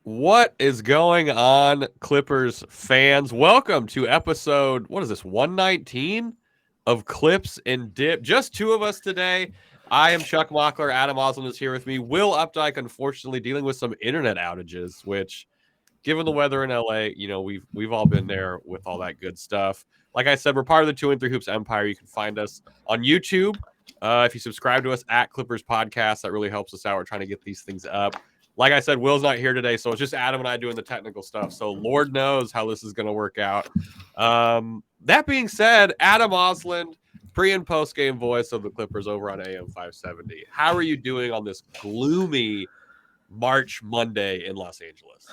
What is going on, Clippers fans? Welcome to episode, what is this, 119 of Clips and Dip. Just two of us today. I am Chuck Mockler. Adam Osland is here with me. Will Updike, unfortunately, dealing with some internet outages, which, given the weather in LA, we've all been there with all that good stuff. Like I said, we're part of the 2 and 3 Hoops Empire. You can find us on YouTube. If you subscribe to us at Clippers Podcast, that really helps us out. We're trying to get these things up. Like I said, Will's not here today, so it's just Adam and I doing the technical stuff. So Lord knows how this is going to work out. That being said, Adam Osland, pre- and post-game voice of the Clippers over on AM 570. How are you doing on this gloomy March Monday in Los Angeles?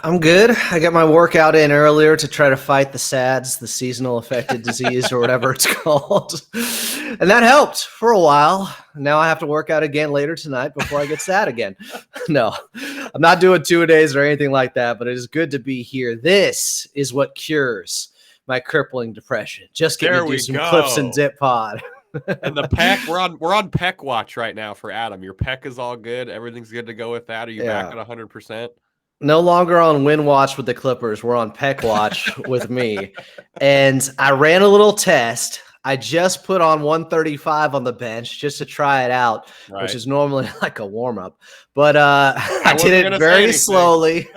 I'm good. I got my workout in earlier to try to fight the SADS, the seasonal affected disease or whatever it's called. And that helped for a while. Now I have to work out again later tonight before I get sad again. No, I'm not doing 2 days or anything like that, but it is good to be here. This is what cures my crippling depression. Just get to do some Clips and Dip pod. And the pec, we're on pec watch right now for Adam. Your pec is all good. Everything's good to go with that. Are you back at 100%? No longer on win watch with the Clippers. We're on pec watch with me. And I ran a little test. I just put on 135 on the bench just to try it out, right, which is normally like a warm-up. But I did it very slowly.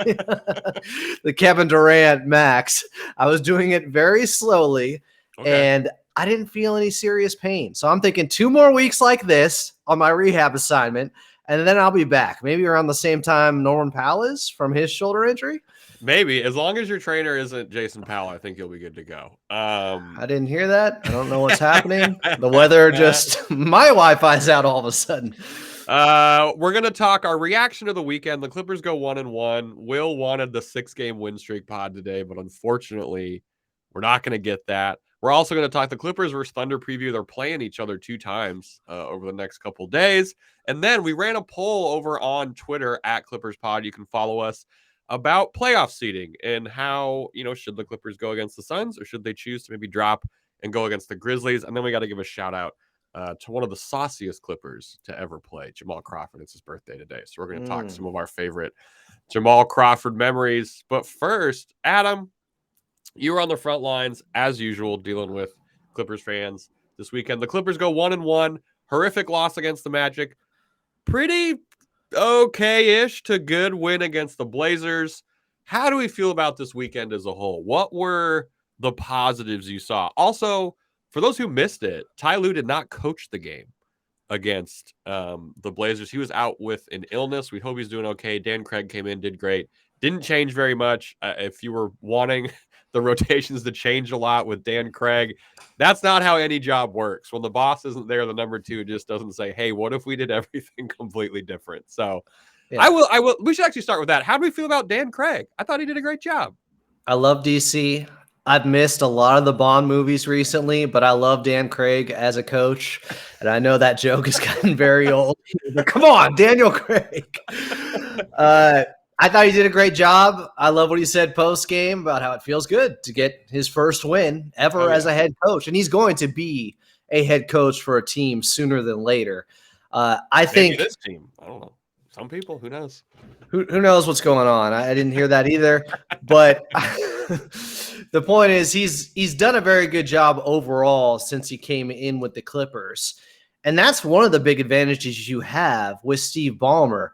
The Kevin Durant max. I was doing it very slowly, and I didn't feel any serious pain. So I'm thinking 2 more weeks like this on my rehab assignment, and then I'll be back. Maybe around the same time Norman Powell is from his shoulder injury. Maybe. As long as your trainer isn't Jason Powell, I think you'll be good to go. I didn't hear that. I don't know what's happening. The weather just – my Wi-Fi's out all of a sudden. We're going to talk our reaction to the weekend. The Clippers go 1-1. Will wanted the 6-game win streak pod today, but unfortunately, we're not going to get that. We're also going to talk the Clippers versus Thunder preview. They're playing each other 2 times over the next couple days. And then we ran a poll over on Twitter at Clippers Pod. You can follow us about playoff seeding and how, should the Clippers go against the Suns or should they choose to maybe drop and go against the Grizzlies? And then we got to give a shout out to one of the sauciest Clippers to ever play, Jamal Crawford. It's his birthday today. So we're going to talk some of our favorite Jamal Crawford memories. But first, Adam, you were on the front lines, as usual, dealing with Clippers fans this weekend. The Clippers go 1-1. Horrific loss against the Magic. Pretty okay-ish to good win against the Blazers. How do we feel about this weekend as a whole? What were the positives you saw? Also, for those who missed it, Ty Lue did not coach the game against the Blazers. He was out with an illness. We hope he's doing okay. Dan Craig came in, did great. Didn't change very much. If you were wanting the rotations to change a lot with Dan Craig, that's not how any job works. When the boss isn't there, the number 2 just doesn't say, hey, what if we did everything completely different? So yeah. I will. We should actually start with that. How do we feel about Dan Craig? I thought he did a great job. I love DC. I've missed a lot of the Bond movies recently, but I love Dan Craig as a coach. And I know that joke has gotten very old. But come on, Daniel Craig. I thought he did a great job. I love what he said post-game about how it feels good to get his first win ever as a head coach. And he's going to be a head coach for a team sooner than later. I think this team, I don't know. Some people, who knows? Who knows what's going on? I didn't hear that either. But the point is he's done a very good job overall since he came in with the Clippers. And that's one of the big advantages you have with Steve Ballmer.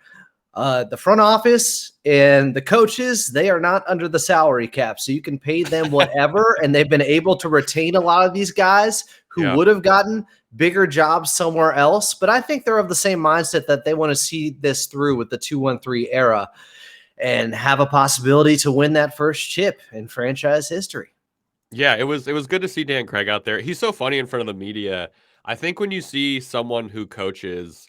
The front office and the coaches, they are not under the salary cap, so you can pay them whatever, and they've been able to retain a lot of these guys who would have gotten bigger jobs somewhere else. But I think they're of the same mindset that they want to see this through with the 2-1-3 era and have a possibility to win that first chip in franchise history. Yeah, it was good to see Dan Craig out there. He's so funny in front of the media. I think when you see someone who coaches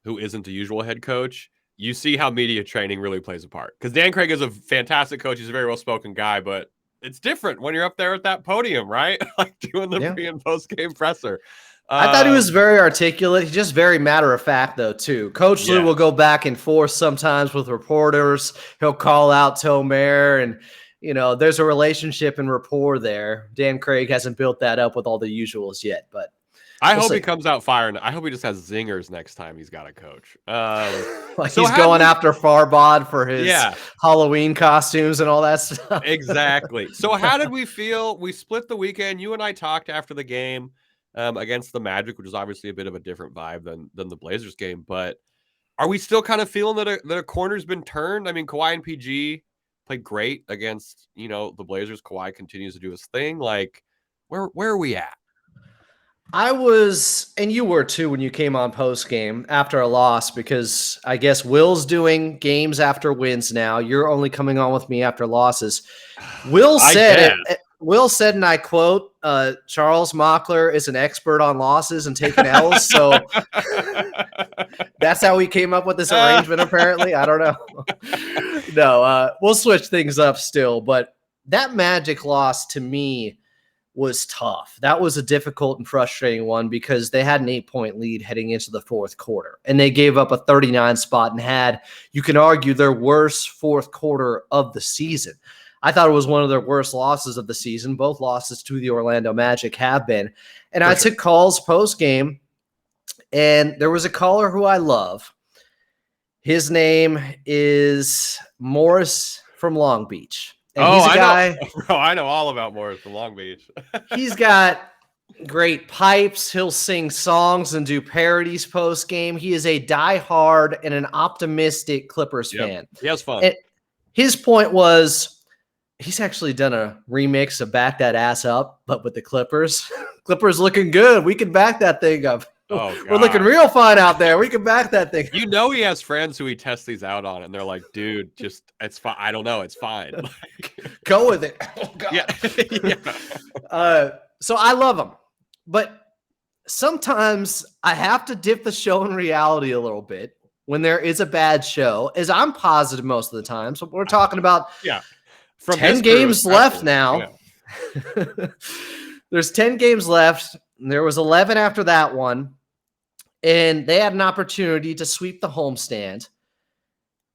who isn't the usual head coach, you see how media training really plays a part. Because Dan Craig is a fantastic coach. He's a very well-spoken guy, but it's different when you're up there at that podium, right? Like doing the pre- and post-game presser. I thought he was very articulate. He's just very matter-of-fact, though, too. Coach Lue will go back and forth sometimes with reporters. He'll call out Tomer, and, there's a relationship and rapport there. Dan Craig hasn't built that up with all the usuals yet, but I We'll hope see. he comes out firing. I hope he just has zingers next time he's got a coach. Like So he's going after Farbod for his yeah, Halloween costumes and all that stuff. exactly. So how did we feel? We split the weekend. You and I talked after the game against the Magic, which is obviously a bit of a different vibe than the Blazers game. But are we still kind of feeling that a corner's been turned? I mean, Kawhi and PG played great against the Blazers. Kawhi continues to do his thing. Like, where are we at? I was, and you were too when you came on post game after a loss, because I guess Will's doing games after wins now. You're only coming on with me after losses. Will I said guess. it. Will said, and I quote, Charles Mockler is an expert on losses and taking L's. So that's how we came up with this arrangement, apparently. I don't know. No, we'll switch things up still. But that Magic loss to me was tough. That was a difficult and frustrating one because they had an 8-point lead heading into the fourth quarter, and they gave up a 39 spot and had, you can argue, their worst fourth quarter of the season. I thought it was one of their worst losses of the season. Both losses to the Orlando Magic have been. And I took calls post game, and there was a caller who I love. His name is Morris from Long Beach. And he's a guy. Bro, I know all about Morris from Long Beach. He's got great pipes. He'll sing songs and do parodies post game. He is a diehard and an optimistic Clippers fan. He has fun. And his point was he's actually done a remix of Back That Ass Up, but with the Clippers. Clippers looking good. We can back that thing up. Oh, God. We're looking real fine out there. We can back that thing. He has friends who he tests these out on, and they're like, dude, it's fine. I don't know. It's fine. Go with it. Oh, God. Yeah. So I love him. But sometimes I have to dip the show in reality a little bit when there is a bad show, as I'm positive most of the time. So we're talking about From 10 games left now. Yeah. There's 10 games left. There was 11 after that one. And they had an opportunity to sweep the homestand.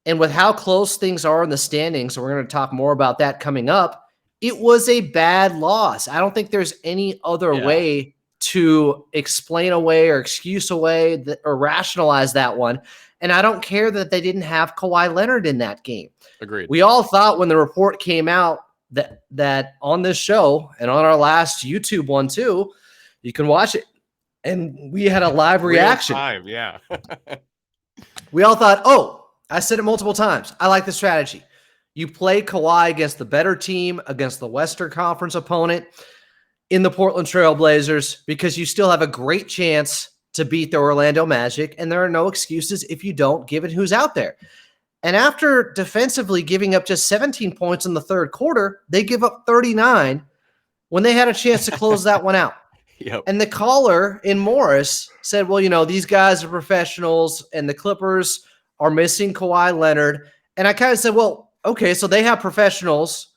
And with how close things are in the standings, we're going to talk more about that coming up, it was a bad loss. I don't think there's any other way to explain away or excuse away or rationalize that one. And I don't care that they didn't have Kawhi Leonard in that game. Agreed. We all thought when the report came out that on this show and on our last YouTube one too, you can watch it. And we had a live reaction. Yeah. We all thought, I said it multiple times. I like the strategy. You play Kawhi against the better team, against the Western Conference opponent in the Portland Trail Blazers, because you still have a great chance to beat the Orlando Magic, and there are no excuses if you don't, given who's out there. And after defensively giving up just 17 points in the third quarter, they give up 39 when they had a chance to close that one out. Yep. And the caller in Morris said, well, these guys are professionals and the Clippers are missing Kawhi Leonard. And I kind of said, well, okay, so they have professionals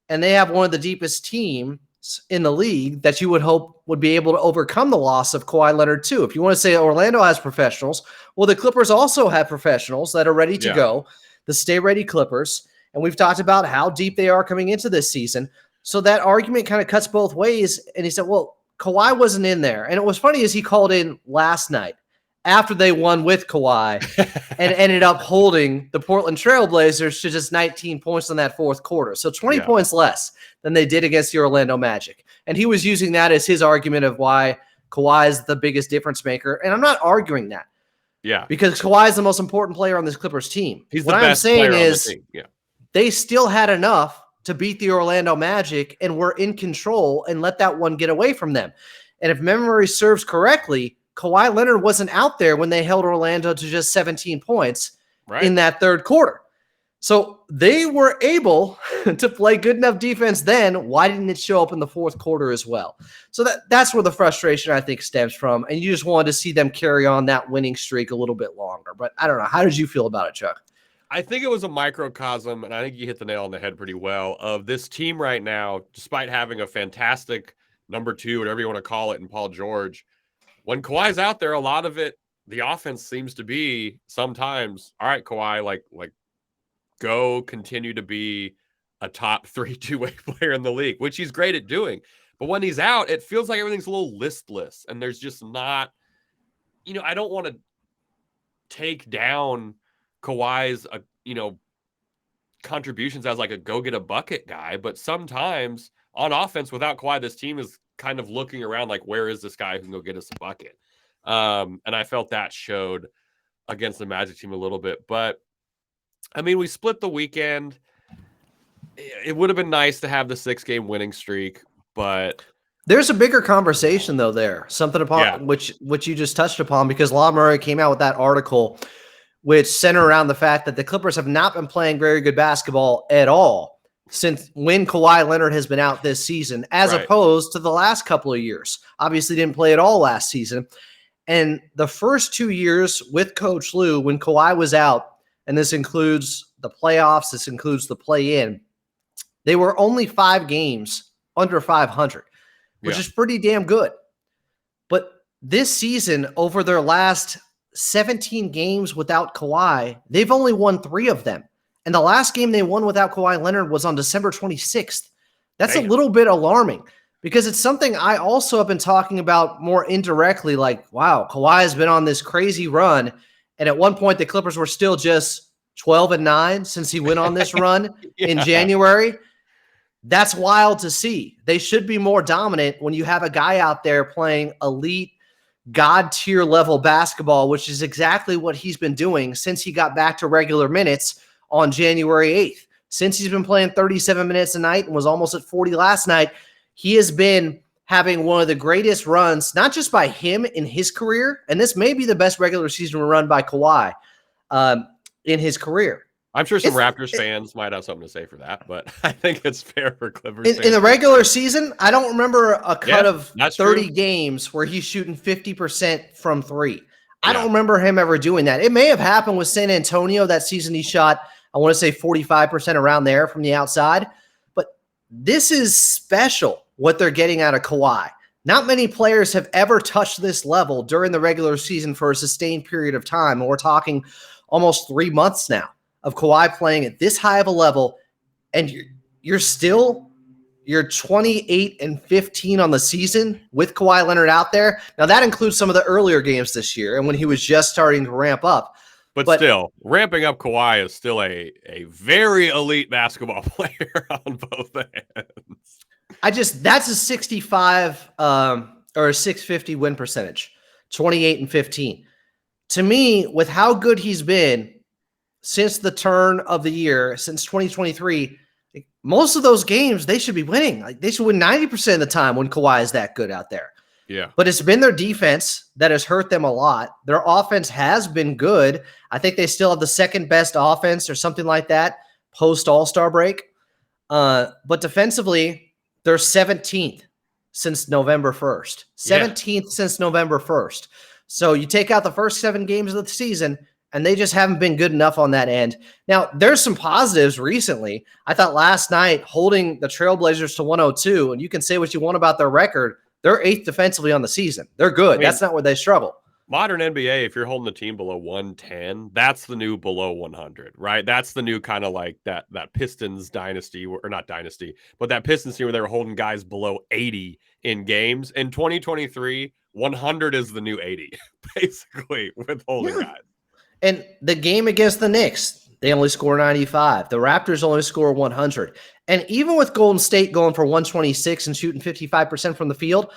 and they have one of the deepest teams in the league that you would hope would be able to overcome the loss of Kawhi Leonard too. If you want to say Orlando has professionals, well, the Clippers also have professionals that are ready to go, the Stay Ready Clippers. And we've talked about how deep they are coming into this season. So that argument kind of cuts both ways. And he said, well, Kawhi wasn't in there. And it was funny as he called in last night after they won with Kawhi and ended up holding the Portland Trail Blazers to just 19 points in that fourth quarter. So 20 points less than they did against the Orlando Magic. And he was using that as his argument of why Kawhi is the biggest difference maker. And I'm not arguing that. Yeah. Because Kawhi is the most important player on this Clippers team. He's what the I'm best saying player is on the team. Yeah. They still had enough to beat the Orlando Magic and were in control and let that one get away from them. And if memory serves correctly, Kawhi Leonard wasn't out there when they held Orlando to just 17 points in that third quarter. So they were able to play good enough defense then. Why didn't it show up in the fourth quarter as well? So that's where the frustration, I think, stems from. And you just wanted to see them carry on that winning streak a little bit longer. But I don't know. How did you feel about it, Chuck? I think it was a microcosm, and I think you hit the nail on the head pretty well, of this team right now, despite having a fantastic number two, whatever you want to call it, in Paul George. When Kawhi's out there, a lot of it, the offense seems to be sometimes, all right, Kawhi, like go continue to be a top 3 two-way player in the league, which he's great at doing. But when he's out, it feels like everything's a little listless, and there's just not, I don't want to take down Kawhi's, contributions as like a go get a bucket guy, but sometimes on offense without Kawhi, this team is kind of looking around like, where is this guy who can go get us a bucket? And I felt that showed against the Magic team a little bit. But I mean, we split the weekend. It would have been nice to have the 6-game winning streak, but there's a bigger conversation though there. Something upon which you just touched upon, because Law Murray came out with that article which center around the fact that the Clippers have not been playing very good basketball at all since when Kawhi Leonard has been out this season, as opposed to the last couple of years. Obviously didn't play at all last season. And the first 2 years with Coach Lue, when Kawhi was out, and this includes the playoffs, this includes the play-in, they were only 5 games under 500, which is pretty damn good. But this season, over their last 17 games without Kawhi, they've only won 3 of them. And the last game they won without Kawhi Leonard was on December 26th. That's a little bit alarming, because it's something I also have been talking about more indirectly. Like, wow, Kawhi has been on this crazy run. And at one point, the Clippers were still just 12-9 since he went on this run in January. That's wild to see. They should be more dominant when you have a guy out there playing elite God tier level basketball, which is exactly what he's been doing since he got back to regular minutes on January 8th. Since he's been playing 37 minutes a night and was almost at 40 last night, he has been having one of the greatest runs, not just by him in his career, and this may be the best regular season run by Kawhi in his career. I'm sure some Raptors fans might have something to say for that, but I think it's fair for Clippers fans. In the regular season, I don't remember a cut of 30 games where he's shooting 50% from 3. I don't remember him ever doing that. It may have happened with San Antonio that season. He shot, I want to say 45% around there from the outside. But this is special what they're getting out of Kawhi. Not many players have ever touched this level during the regular season for a sustained period of time. And we're talking almost 3 months now of Kawhi playing at this high of a level, and you're 28-15 on the season with Kawhi Leonard out there. Now that includes some of the earlier games this year and when he was just starting to ramp up. But still, ramping up Kawhi is still a very elite basketball player on both ends. That's a 65 or a 650 win percentage, 28-15. To me, with how good he's been since the turn of the year, since 2023, most of those games they should be winning. Like, they should win 90% of the time when Kawhi is that good out there. Yeah. But it's been their defense that has hurt them a lot. Their offense has been good. I think they still have the second best offense or something like that post All-Star break. But defensively, they're 17th since November 1st. 17th since November 1st. So you take out the first 7 games of the season, and they just haven't been good enough on that end. Now, there's some positives recently. I thought last night holding the Trailblazers to 102, and you can say what you want about their record, they're 8th defensively on the season. They're good. I mean, that's not where they struggle. Modern NBA, if you're holding the team below 110, that's the new below 100, right? That's the new kind of like that Pistons dynasty, or not dynasty, but that Pistons team where they were holding guys below 80 in games. In 2023, 100 is the new 80, basically, with holding guys. And the game against the Knicks, they only score 95. The Raptors only score 100. And even with Golden State going for 126 and shooting 55% from the field,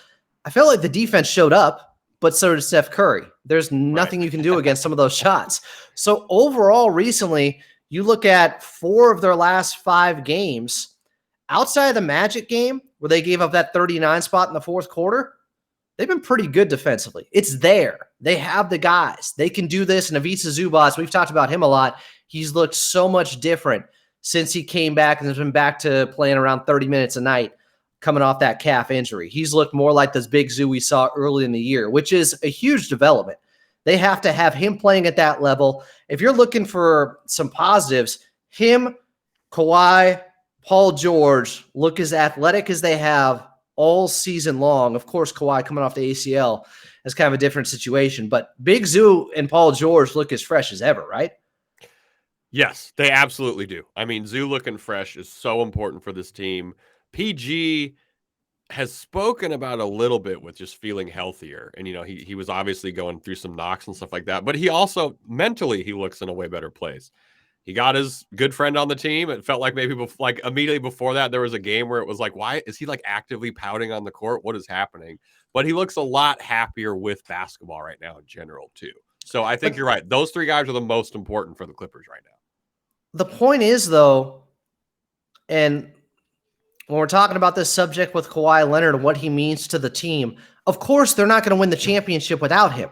I felt like the defense showed up, but so did Steph Curry. There's nothing you can do against some of those shots. So overall, recently, you look at 4 of their last 5 games, outside of the Magic game, where they gave up that 39 spot in the fourth quarter, they've been pretty good defensively. It's there. They have the guys. They can do this. And Ivica Zubac, we've talked about him a lot. He's looked so much different since he came back and has been back to playing around 30 minutes a night coming off that calf injury. He's looked more like this big Zoo we saw early in the year, which is a huge development. They have to have him playing at that level. If you're looking for some positives, him, Kawhi, Paul George look as athletic as they have all season long. Of course, Kawhi coming off the ACL is kind of a different situation, but Big Zoo and Paul George look as fresh as ever, right? Yes, they absolutely do. I mean, Zoo looking fresh is so important for this team. PG, has spoken about a little bit with just feeling healthier. And, he was obviously going through some knocks and stuff like that, but he also mentally, he looks in a way better place. He got his good friend on the team. It felt like maybe immediately before that, there was a game where it was like, why is he like actively pouting on the court? What is happening? But he looks a lot happier with basketball right now in general too. So I think you're right. Those three guys are the most important for the Clippers right now. The point is, though, and when we're talking about this subject with Kawhi Leonard and what he means to the team, of course, they're not going to win the championship without him.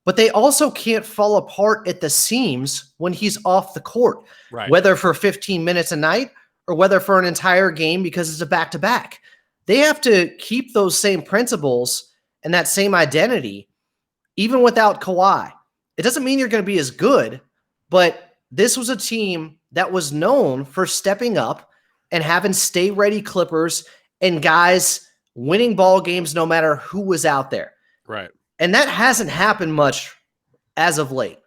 But they also can't fall apart at the seams when he's off the court, right? Whether for 15 minutes a night or whether for an entire game because it's a back-to-back. They have to keep those same principles and that same identity even without Kawhi. It doesn't mean you're going to be as good, but this was a team that was known for stepping up and having stay-ready Clippers and guys winning ball games no matter who was out there. Right. And that hasn't happened much as of late.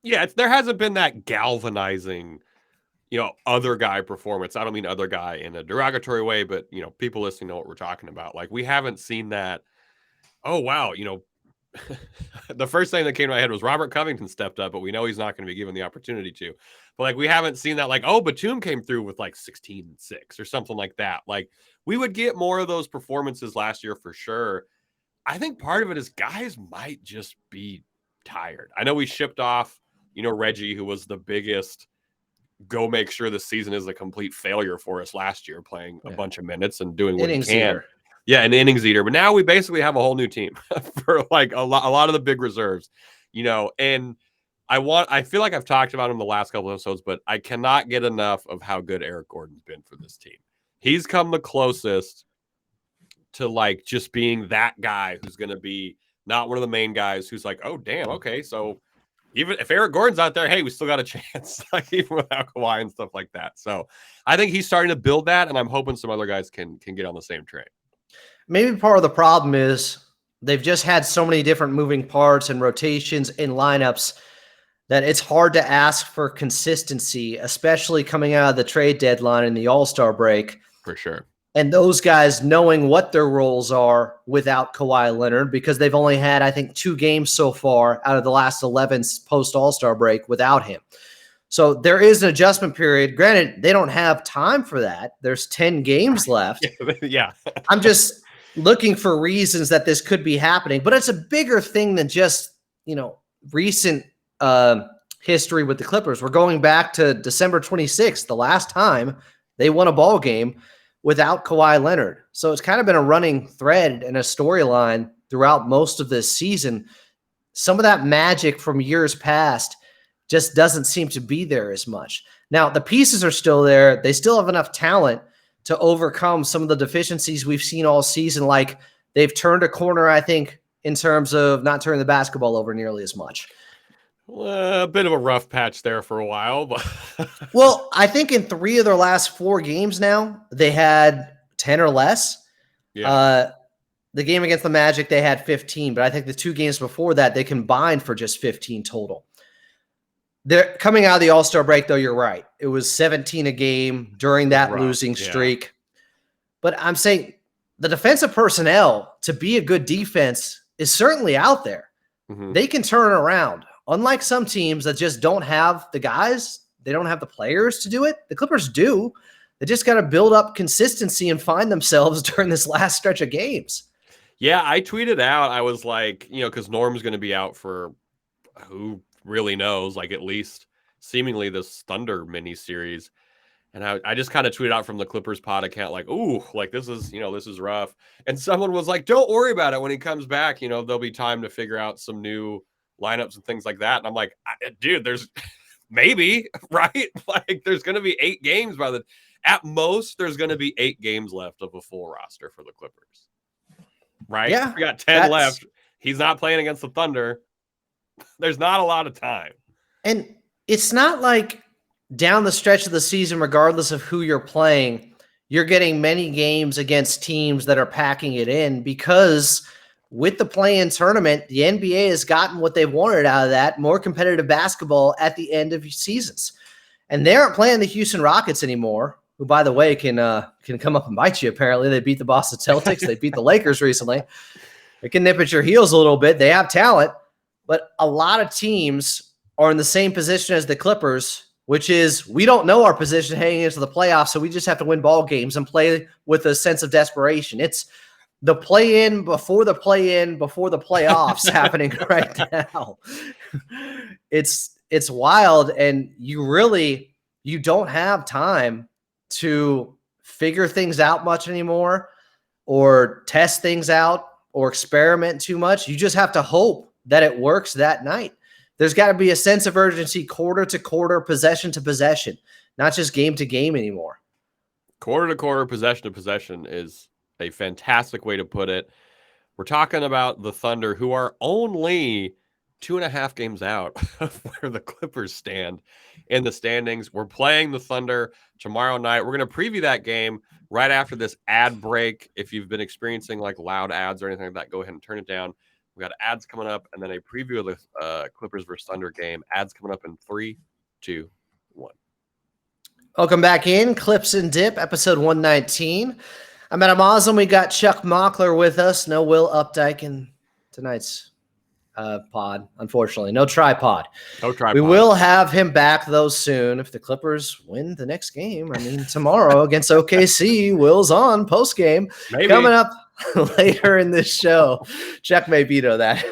Yeah, there hasn't been that galvanizing, other guy performance. I don't mean other guy in a derogatory way, but, people listening know what we're talking about. Like, we haven't seen that. Oh, wow. The first thing that came to my head was Robert Covington stepped up, but we know he's not going to be given the opportunity to. But like, we haven't seen that. Like, oh, Batum came through with like 16 and 6 or something like that. Like, we would get more of those performances last year for sure. I think part of it is guys might just be tired. I know we shipped off, Reggie, who was the biggest go make sure the season is a complete failure for us last year, playing a bunch of minutes and doing what he can. Yeah, an innings eater. But now we basically have a whole new team for like a lot of the big reserves, and I feel like I've talked about him the last couple of episodes, but I cannot get enough of how good Eric Gordon's been for this team. He's come the closest to like just being that guy who's going to be not one of the main guys who's like, oh, damn, okay, so even if Eric Gordon's out there, hey, we still got a chance, like even without Kawhi and stuff like that. So I think he's starting to build that, and I'm hoping some other guys can get on the same train. Maybe part of the problem is they've just had so many different moving parts and rotations and lineups that it's hard to ask for consistency, especially coming out of the trade deadline and the All-Star break. For sure. And those guys knowing what their roles are without Kawhi Leonard, because they've only had, I think, 2 games so far out of the last 11 post-All-Star break without him. So there is an adjustment period. Granted, they don't have time for that. There's 10 games left. Yeah. I'm just looking for reasons that this could be happening, but it's a bigger thing than just, recent history with the Clippers. We're going back to December 26th, the last time they won a ball game without Kawhi Leonard. So it's kind of been a running thread and a storyline throughout most of this season. Some of that magic from years past just doesn't seem to be there as much. Now, the pieces are still there. They still have enough talent to overcome some of the deficiencies we've seen all season. Like, they've turned a corner, I think, in terms of not turning the basketball over nearly as much. A bit of a rough patch there for a while, but well, I think in 3 of their last 4 games now, they had 10 or less. Yeah. The game against the Magic, they had 15, but I think the 2 games before that, they combined for just 15 total. They're coming out of the All-Star break, though. You're right. It was 17 a game during that losing streak. But I'm saying the defensive personnel to be a good defense is certainly out there. Mm-hmm. They can turn it around. Unlike some teams that just don't have the guys, they don't have the players to do it. The Clippers do. They just got to build up consistency and find themselves during this last stretch of games. Yeah, I tweeted out. I was like, because Norm's going to be out for who really knows, like at least seemingly this Thunder mini series. And I just kind of tweeted out from the Clippers pod account, like, ooh, like this is rough. And someone was like, don't worry about it. When he comes back, there'll be time to figure out some new lineups and things like that. And I'm like, dude, there's maybe, right? Like there's going to be 8 games at most, there's going to be 8 games left of a full roster for the Clippers. Right? Yeah. We got 10 left. He's not playing against the Thunder. There's not a lot of time. And it's not like down the stretch of the season, regardless of who you're playing, you're getting many games against teams that are packing it in, because with the play-in tournament, the NBA has gotten what they've wanted out of that, more competitive basketball at the end of seasons. And they aren't playing the Houston Rockets anymore. who, by the way, can come up and bite you. Apparently, they beat the Boston Celtics. They beat the Lakers recently. They can nip at your heels a little bit. They have talent, but a lot of teams are in the same position as the Clippers, which is we don't know our position heading into the playoffs, so we just have to win ball games and play with a sense of desperation. It's the play-in before the play-in before the playoffs happening right now. It's wild, and you don't have time to figure things out much anymore or test things out or experiment too much. You just have to hope that it works that night. There's got to be a sense of urgency quarter to quarter, possession to possession, not just game to game anymore. Quarter to quarter, possession to possession is a fantastic way to put it. We're talking about the Thunder, who are only 2.5 games out of where the Clippers stand in the standings. We're playing the Thunder tomorrow night. We're going to preview that game right after this ad break. If you've been experiencing like loud ads or anything like that, go ahead and turn it down. We got ads coming up, and then a preview of the Clippers versus Thunder game. Ads coming up in 3, 2, 1. Welcome back in Clips and Dip, episode 119. I'm Adam Oslin. We got Chuck Mockler with us. No Will Updike in tonight's pod, unfortunately. No tripod. No tripod. We will have him back, though, soon if the Clippers win the next game. I mean, tomorrow against OKC, Will's on post-game. Maybe. Coming up later in this show. Chuck may veto that.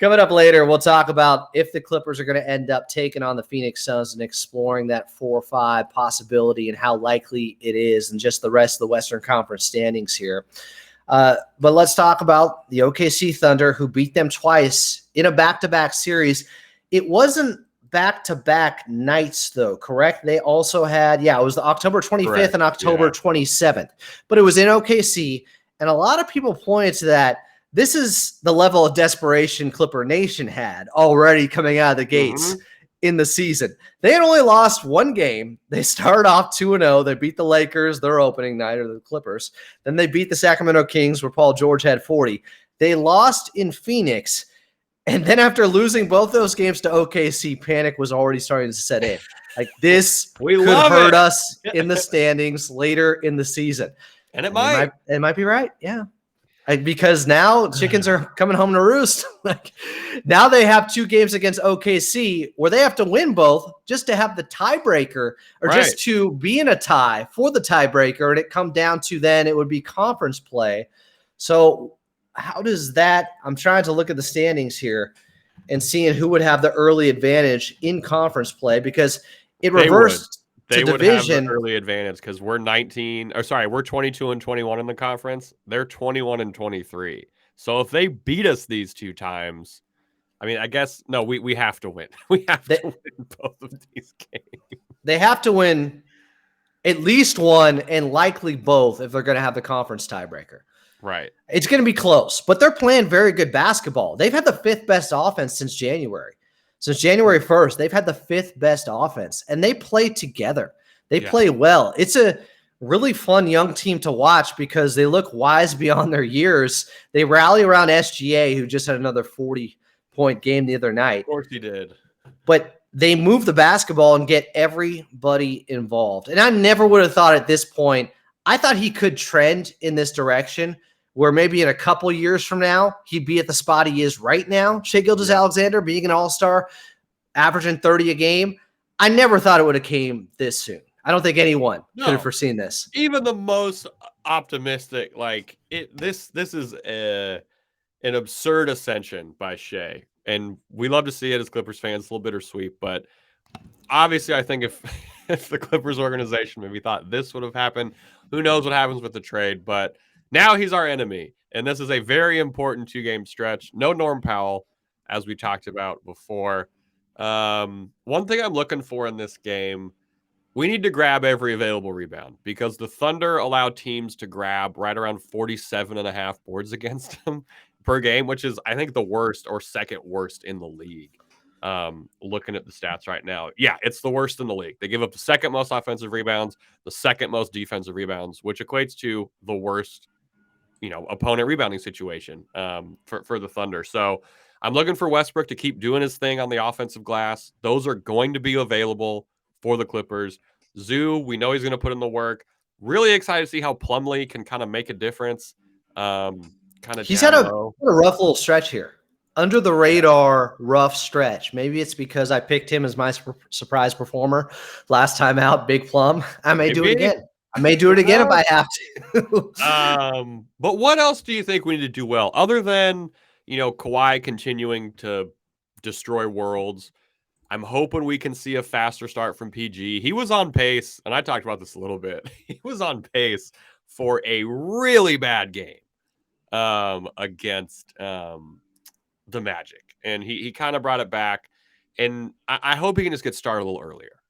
Coming up later, we'll talk about if the Clippers are going to end up taking on the Phoenix Suns and exploring that 4-5 possibility and how likely it is and just the rest of the Western Conference standings here. But let's talk about the OKC Thunder, who beat them twice in a back-to-back series. It wasn't back-to-back nights, though, correct? They also had, it was the October 25th correct. And October 27th. But it was in OKC, and a lot of people pointed to that. This is the level of desperation Clipper Nation had already coming out of the gates in the season. They had only lost one game. They started off 2-0. They beat the Lakers, their opening night, or the Clippers. Then they beat the Sacramento Kings, where Paul George had 40. They lost in Phoenix. And then after losing both those games to OKC, panic was already starting to set in. Like, this could hurt us in the standings later in the season. And it might. It might be right, yeah. Because now chickens are coming home to roost. Like, now they have 2 games against OKC where they have to win both just to have the tiebreaker or just to be in a tie for the tiebreaker. And it come down to then it would be conference play. So how does that – I'm trying to look at the standings here and seeing who would have the early advantage in conference play because it reversed – They would have the early advantage because we're 22 and 21 in the conference. They're 21 and 23. So if they beat us these 2 times, I mean, I guess no, we have to win. We have to win both of these games. They have to win at least one and likely both if they're going to have the conference tiebreaker. Right. It's going to be close, but they're playing very good basketball. They've had the 5th best offense since January. Since January 1st, they've had the 5th best offense, and they play together. They play well. It's a really fun young team to watch because they look wise beyond their years. They rally around SGA, who just had another 40-point game the other night. Of course he did. But they move the basketball and get everybody involved. And I never would have thought at this point, I thought he could trend in this direction where maybe in a couple years from now, he'd be at the spot he is right now. Shai Gilgeous-Alexander being an all-star, averaging 30 a game. I never thought it would have came this soon. I don't think anyone could have foreseen this. Even the most optimistic, this is an absurd ascension by Shai. And we love to see it as Clippers fans. It's a little bittersweet, but obviously I think if the Clippers organization maybe thought this would have happened, who knows what happens with the trade, but now he's our enemy, and this is a very important 2-game stretch. No Norm Powell, as we talked about before. One thing I'm looking for in this game, we need to grab every available rebound because the Thunder allow teams to grab right around 47.5 boards against them per game, which is, I think, the worst or second worst in the league. Looking at the stats right now. Yeah, it's the worst in the league. They give up the second most offensive rebounds, the second most defensive rebounds, which equates to the worst opponent rebounding situation for the Thunder. So I'm looking for Westbrook to keep doing his thing on the offensive glass. Those are going to be available for the Clippers. Zoo, we know he's going to put in the work. Really excited to see how Plumlee can kind of make a difference. Kind of He's down had a low. rough little stretch here. Under the radar, rough stretch. Maybe it's because I picked him as my surprise performer last time out, Big Plum. I may do it Maybe. again. I may do it again if I have to. But what else do you think we need to do well other than, Kawhi continuing to destroy worlds? I'm hoping we can see a faster start from PG. He was on pace, and I talked about this a little bit. He was on pace for a really bad game against the Magic, and he kind of brought it back. And I hope he can just get started a little earlier.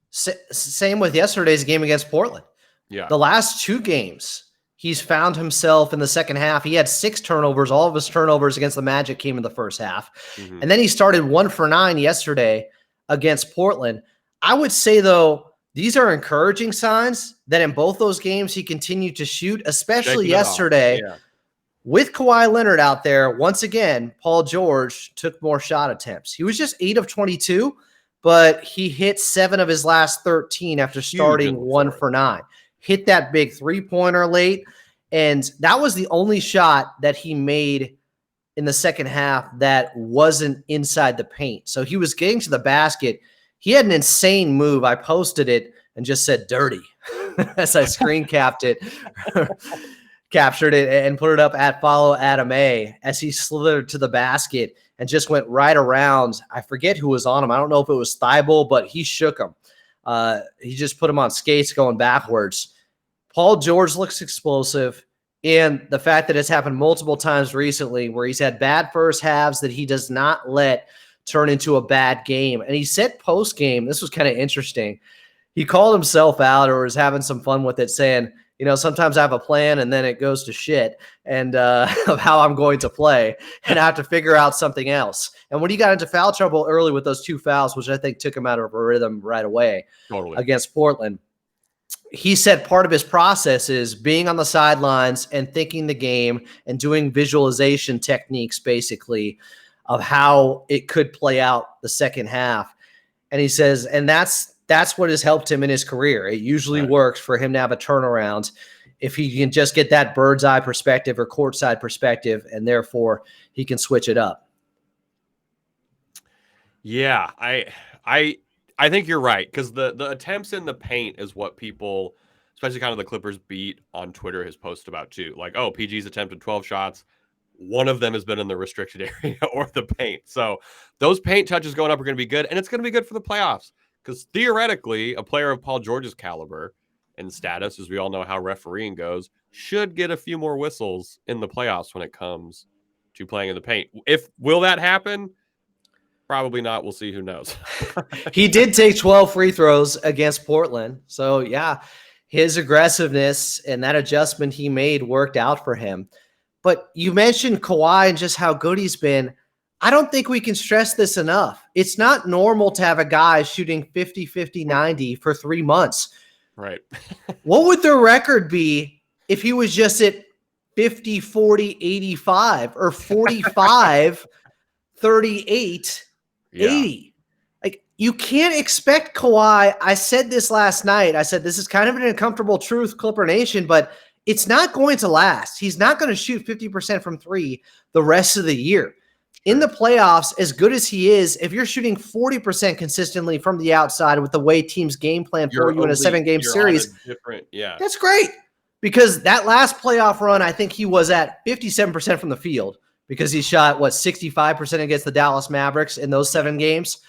Same with yesterday's game against Portland. Yeah. The last two games, he's found himself in the second half. He had 6 turnovers. All of his turnovers against the Magic came in the first half. Mm-hmm. And then he started 1 for 9 yesterday against Portland. I would say, though, these are encouraging signs that in both those games he continued to shoot, especially yesterday. Yeah. With Kawhi Leonard out there, once again, Paul George took more shot attempts. He was just 8 of 22, but he hit 7 of his last 13 after starting 1 for 9. Hit that big three-pointer late, and that was the only shot that he made in the second half that wasn't inside the paint. So he was getting to the basket. He had an insane move. I posted it and just said dirty as I screen capped it. Captured it and put it up at follow Adam A as he slithered to the basket and just went right around. I forget who was on him. I don't know if it was Thibault, but he shook him. He just put him on skates going backwards. Paul George looks explosive. And the fact that it's happened multiple times recently where he's had bad first halves that he does not let turn into a bad game. And he said post-game, this was kind of interesting. He called himself out or was having some fun with it, saying, sometimes I have a plan and then it goes to shit and of how I'm going to play and I have to figure out something else. And when he got into foul trouble early with those 2 fouls, which I think took him out of a rhythm right away against Portland, he said part of his process is being on the sidelines and thinking the game and doing visualization techniques basically of how it could play out the second half. And he says, and that's what has helped him in his career. It usually works for him to have a turnaround if he can just get that bird's eye perspective or courtside perspective, and therefore he can switch it up. Yeah, I think you're right because the attempts in the paint is what people, especially kind of the Clippers beat on Twitter, has posted about too. Like, oh, PG's attempted 12 shots. One of them has been in the restricted area or the paint. So those paint touches going up are going to be good, and it's going to be good for the playoffs. Because theoretically, a player of Paul George's caliber and status, as we all know how refereeing goes, should get a few more whistles in the playoffs when it comes to playing in the paint. Will that happen? Probably not. We'll see. Who knows? He did take 12 free throws against Portland. So, yeah, his aggressiveness and that adjustment he made worked out for him. But you mentioned Kawhi and just how good he's been. I don't think we can stress this enough. It's not normal to have a guy shooting 50, 50, 90 for 3 months. Right. What would their record be if he was just at 50, 40, 85 or 45, 38, 80? Like, you can't expect Kawhi. I said this last night. I said this is kind of an uncomfortable truth, Clipper Nation, but it's not going to last. He's not going to shoot 50% from 3 the rest of the year. In the playoffs, as good as he is, if you're shooting 40% consistently from the outside with the way teams game plan for you in a 7-game series, that's great. Because that last playoff run, I think he was at 57% from the field because he shot, 65% against the Dallas Mavericks in those 7 games.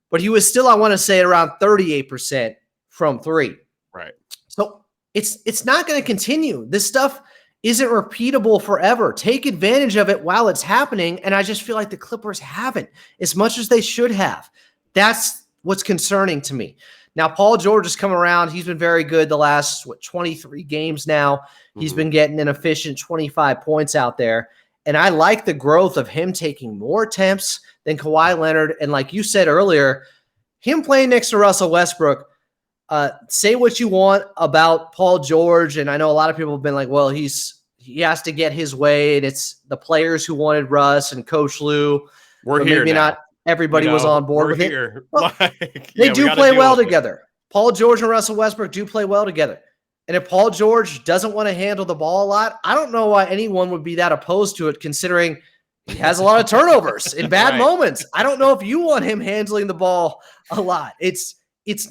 But he was still, I want to say, around 38% from 3. Right. So it's not going to continue. This stuff isn't repeatable forever. Take advantage of it while it's happening, and I just feel like the Clippers haven't as much as they should have. That's what's concerning to me. Now, Paul George has come around. He's been very good the last 23 games now. He's been getting an efficient 25 points out there, and I like the growth of him taking more attempts than Kawhi Leonard, and like you said earlier, him playing next to Russell Westbrook. Say what you want about Paul George, and I know a lot of people have been like, well, he has to get his way, and it's the players who wanted Russ and Coach Lou. We're here maybe now. not everybody was on board with here. it. Well, they do play well together. Paul George and Russell Westbrook do play well together. And if Paul George doesn't want to handle the ball a lot, I don't know why anyone would be that opposed to it, considering he has a lot of turnovers in bad moments. I don't know if you want him handling the ball a lot. It's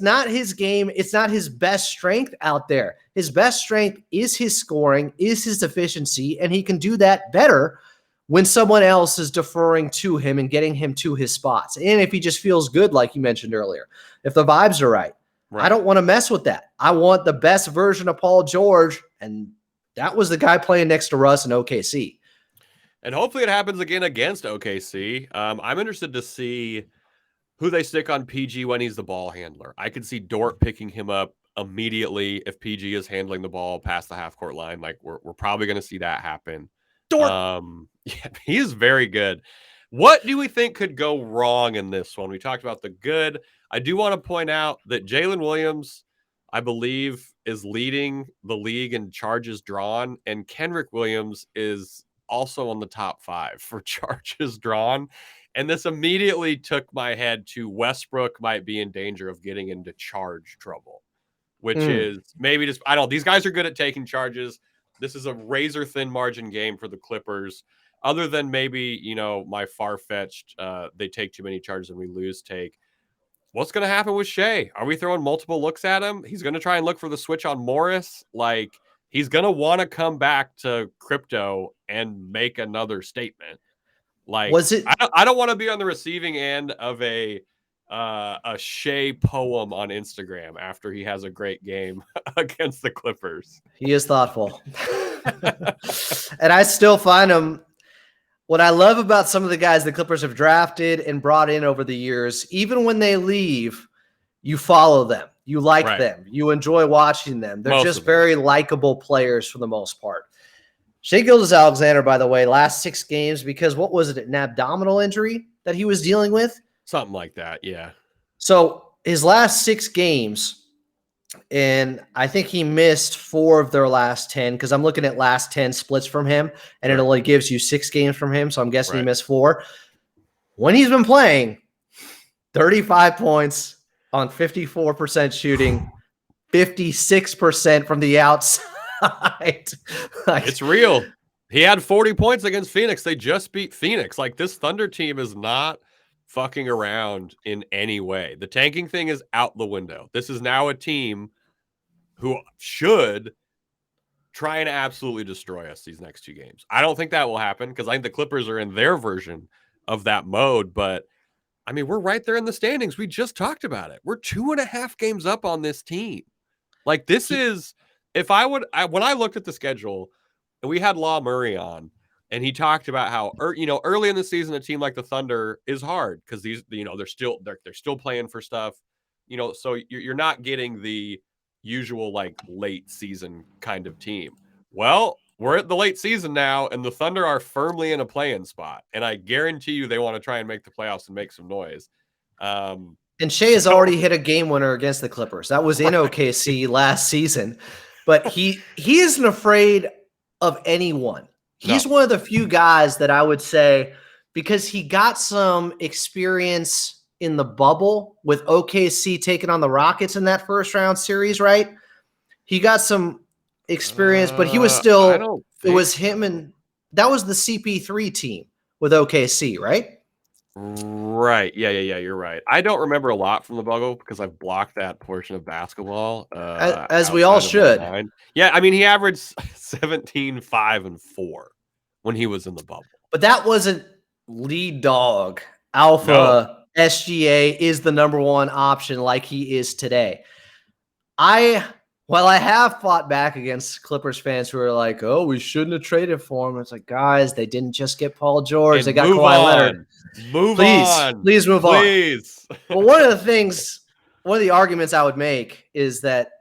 not his game. It's not his best strength out there. His best strength is his scoring, is his efficiency, and he can do that better when someone else is deferring to him and getting him to his spots. And if he just feels good, like you mentioned earlier, if the vibes are right. I don't want to mess with that. I want the best version of Paul George, and that was the guy playing next to Russ in OKC. And hopefully it happens again against OKC. I'm interested to see who they stick on PG when he's the ball handler. I could see Dort picking him up immediately if PG is handling the ball past the half-court line. Like, we're probably going to see that happen. Dort. Yeah, he is very good. What do we think could go wrong in this one? We talked about the good. I do want to point out that Jalen Williams, I believe, is leading the league in charges drawn, and Kenrich Williams is also on the top 5 for charges drawn. And this immediately took my head to Westbrook might be in danger of getting into charge trouble, which is maybe just, I don't know. These guys are good at taking charges. This is a razor thin margin game for the Clippers. Other than maybe, my far-fetched, they take too many charges and we lose take. What's going to happen with Shea? Are we throwing multiple looks at him? He's going to try and look for the switch on Morris. Like, he's going to want to come back to crypto and make another statement. Like, I don't want to be on the receiving end of a Shea poem on Instagram after he has a great game against the Clippers. He is thoughtful. And I still find him. What I love about some of the guys the Clippers have drafted and brought in over the years, even when they leave, you follow them. You like them. You enjoy watching them. They're just very likable players for the most part. Shai Gilgeous-Alexander, by the way, last 6 games, because what was it, an abdominal injury that he was dealing with? Something like that, yeah. So his last 6 games, and I think he missed 4 of their last 10, because I'm looking at last 10 splits from him, and it only gives you 6 games from him, so I'm guessing he missed 4. When he's been playing, 35 points on 54% shooting, 56% from the outside. It's real. He had 40 points against Phoenix. They just beat Phoenix. Like, this Thunder team is not fucking around in any way. The tanking thing is out the window. This is now a team who should try and absolutely destroy us these next 2 games. I don't think that will happen because I think the Clippers are in their version of that mode. But, I mean, we're right there in the standings. We just talked about it. We're 2.5 games up on this team. Like, this is, when I looked at the schedule, and we had Law Murray on, and he talked about how, early in the season, a team like the Thunder is hard because they're still playing for stuff, so you're not getting the usual like late season kind of team. Well, we're at the late season now, and the Thunder are firmly in a play-in spot, and I guarantee you they want to try and make the playoffs and make some noise. And Shai has already hit a game winner against the Clippers. That was in OKC last season, but he isn't afraid of anyone. He's one of the few guys that I would say, because he got some experience in the bubble with OKC taking on the Rockets in that first round series, right? He got some experience, but he was still, it was him, and that was the CP3 team with OKC, right? Right. Yeah. You're right. I don't remember a lot from the bubble because I've blocked that portion of basketball. As we all should. Yeah. I mean, he averaged 17, 5, and 4 when he was in the bubble. But that wasn't lead dog. Alpha SGA is the number 1 option like he is today. While I have fought back against Clippers fans who are like, oh, we shouldn't have traded for him. It's like, guys, they didn't just get Paul George. And they got Kawhi Leonard. Please move on. Well, one of the arguments I would make is that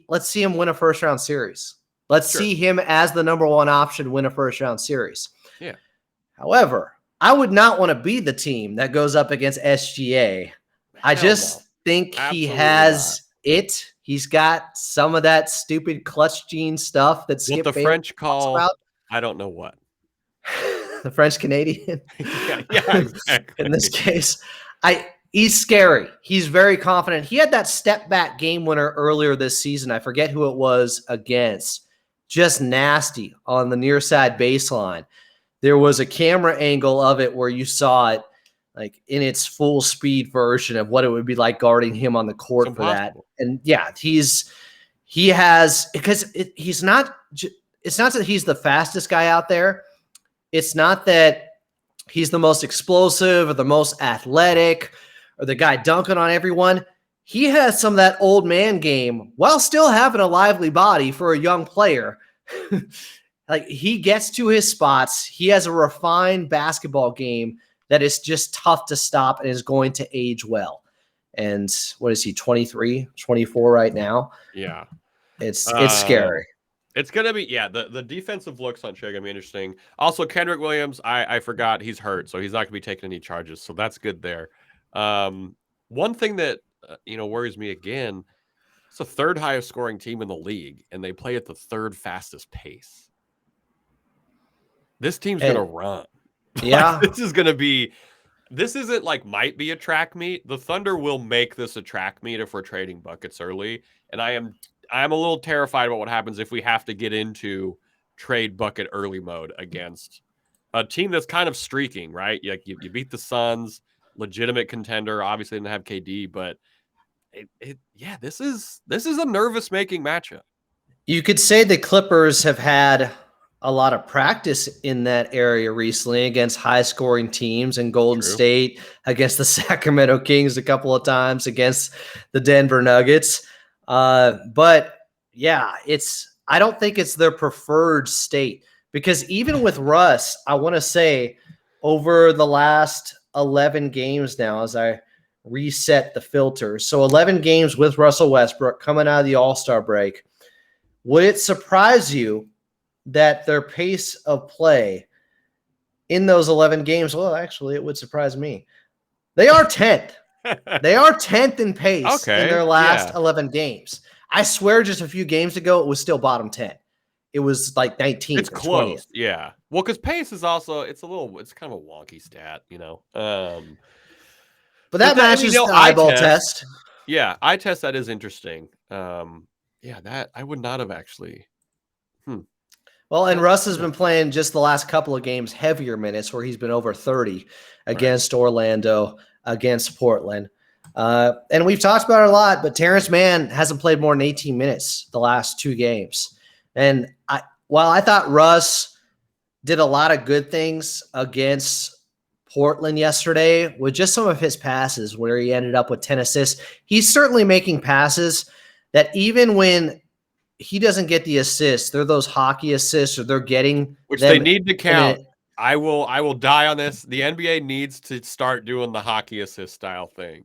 let's see him win a first round series. Let's see him as the number 1 option win a first round series. Yeah. However, I would not want to be the team that goes up against SGA. I just think he has it. He's got some of that stupid clutch gene stuff that Skip the French call about. I don't know what. The French Canadian. yeah, exactly. In this case, He's scary. He's very confident. He had that step back game winner earlier this season. I forget who it was against. Just nasty on the near side baseline. There was a camera angle of it where you saw it like in its full speed version of what it would be like guarding him on the court for that. And yeah, he has, because he's not, it's not that he's the fastest guy out there. It's not that he's the most explosive or the most athletic or the guy dunking on everyone. He has some of that old man game while still having a lively body for a young player. Like, he gets to his spots. He has a refined basketball game that is just tough to stop and is going to age well. And what is he, 23, 24 right now? Yeah. It's scary. It's going to be, the defensive looks on Shea are going to be interesting. Also, Kendrick Williams, I forgot he's hurt, so he's not going to be taking any charges. So that's good there. One thing that, worries me again, it's the third highest scoring team in the league, and they play at the third fastest pace. This team's going to run. Yeah. This isn't like might be a track meet. The Thunder will make this a track meet if we're trading buckets early. And I'm a little terrified about what happens if we have to get into trade bucket early mode against a team that's kind of streaking, right? You beat the Suns, legitimate contender, obviously didn't have KD, but this is a nervous making matchup. You could say the Clippers have had a lot of practice in that area recently against high scoring teams, and Golden State, against the Sacramento Kings a couple of times, against the Denver Nuggets. But yeah, I don't think it's their preferred state, because even with Russ, I want to say over the last 11 games now, as I reset the filters, so 11 games with Russell Westbrook coming out of the All-Star break, would it surprise you that their pace of play in those 11 games, well, actually, it would surprise me. They are 10th. They are 10th in pace in their last 11 games. I swear just a few games ago, it was still bottom 10. It was like 19th. It's close. 20th. Yeah. Well, because pace is also, it's kind of a wonky stat, But that matches the eyeball test. Yeah. Eye test, that is interesting. That I would not have actually. Well, and Russ has been playing just the last couple of games heavier minutes, where he's been over 30 against Orlando, against Portland. And we've talked about it a lot, but Terrence Mann hasn't played more than 18 minutes the last 2 games. And while I thought Russ did a lot of good things against Portland yesterday with just some of his passes where he ended up with 10 assists, he's certainly making passes that even when he doesn't get the assists, they're those hockey assists, or they're getting, which they need to count. I will die on this. The NBA needs to start doing the hockey assist style thing.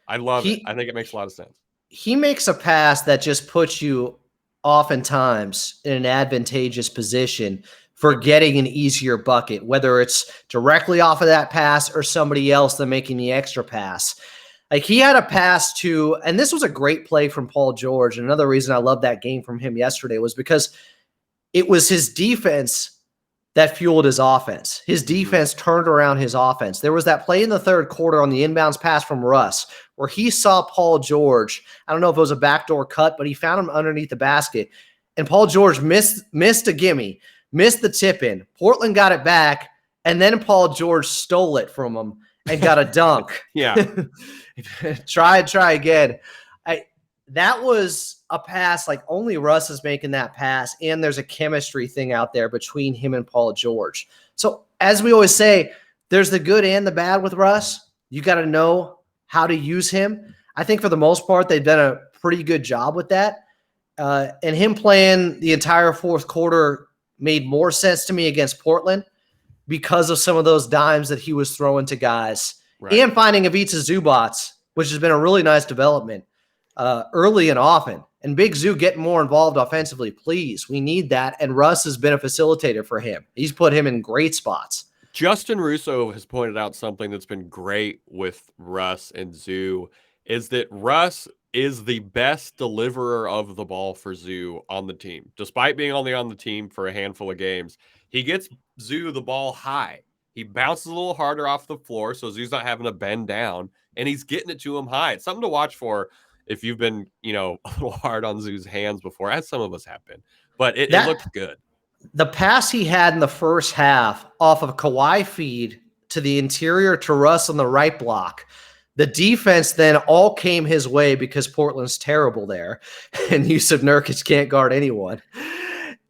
I love it. I think it makes a lot of sense. He makes a pass that just puts you oftentimes in an advantageous position for getting an easier bucket, whether it's directly off of that pass or somebody else than making the extra pass. Like, he had a pass to, and this was a great play from Paul George. And another reason I love that game from him yesterday was because it was his defense that fueled his offense. His defense turned around his offense. There was that play in the third quarter on the inbounds pass from Russ where he saw Paul George. I don't know if it was a backdoor cut, but he found him underneath the basket. And Paul George missed a gimme, missed the tip in. Portland got it back, and then Paul George stole it from him and got a dunk. Yeah. Try again. That was a pass like only Russ is making that pass, and there's a chemistry thing out there between him and Paul George. So as we always say, there's the good and the bad with Russ. You got to know how to use him. I think for the most part, they've done a pretty good job with that. And him playing the entire fourth quarter made more sense to me against Portland because of some of those dimes that he was throwing to guys, and finding Ivica Zubac, which has been a really nice development early and often. And Big Zoo getting more involved offensively, please. We need that. And Russ has been a facilitator for him. He's put him in great spots. Justin Russo has pointed out something that's been great with Russ and Zoo, is that Russ is the best deliverer of the ball for Zoo on the team. Despite being only on the team for a handful of games, he gets Zoo the ball high. He bounces a little harder off the floor, so Zoo's not having to bend down. and he's getting it to him high. It's something to watch for if you've been, a little hard on Zoo's hands before, as some of us have been. But it looks good. The pass he had in the first half off of Kawhi feed to the interior to Russ on the right block, the defense then all came his way because Portland's terrible there, and Yusuf Nurkic can't guard anyone.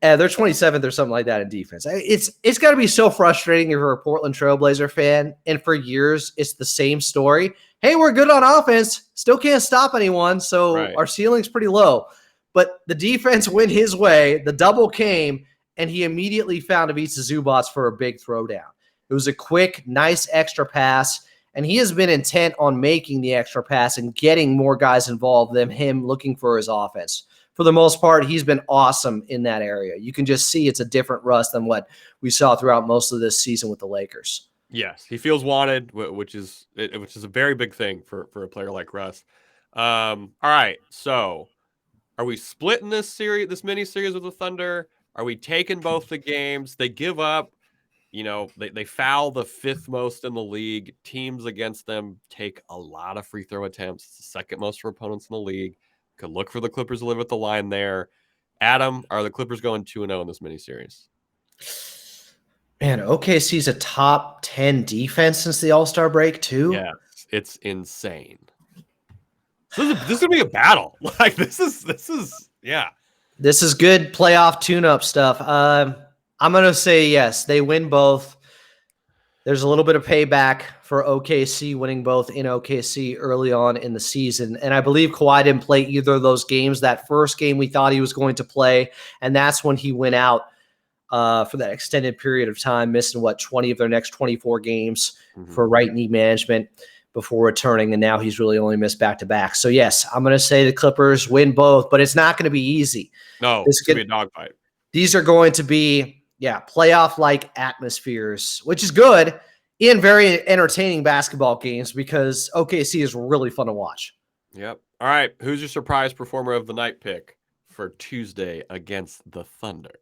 And they're 27th or something like that in defense. It's got to be so frustrating if you're a Portland Trailblazer fan, and for years it's the same story. Hey, we're good on offense, still can't stop anyone, so our ceiling's pretty low. But the defense went his way, the double came, and he immediately found Ivica Zubac for a big throwdown. It was a quick, nice extra pass, and he has been intent on making the extra pass and getting more guys involved than him looking for his offense. For the most part, he's been awesome in that area. You can just see it's a different Russ than what we saw throughout most of this season with the Lakers. Yes, he feels wanted, which is a very big thing for a player like Russ. All right, so are we splitting this mini series with the Thunder? Are we taking both the games? They give up, they foul the 5th most in the league. Teams against them take a lot of free throw attempts. It's the 2nd most for opponents in the league. Could look for the Clippers to live at the line there. Adam, are the Clippers going 2-0 in this mini series? Man, OKC's a top 10 defense since the All-Star break, too. Yeah, it's insane. This is gonna be a battle. Like this is yeah. This is good playoff tune-up stuff. I'm gonna say yes. They win both. There's a little bit of payback for OKC winning both in OKC early on in the season. And I believe Kawhi didn't play either of those games. That first game we thought he was going to play, and that's when he went out for that extended period of time, missing 20 of their next 24 games for right knee management before returning. And now he's really only missed back-to-back. So yes, I'm going to say the Clippers win both, but it's not going to be easy. No, it's going to be a dogfight. These are going to be, playoff-like atmospheres, which is good in very entertaining basketball games because OKC is really fun to watch. Yep. All right. Who's your surprise performer of the night pick for Tuesday against the Thunder?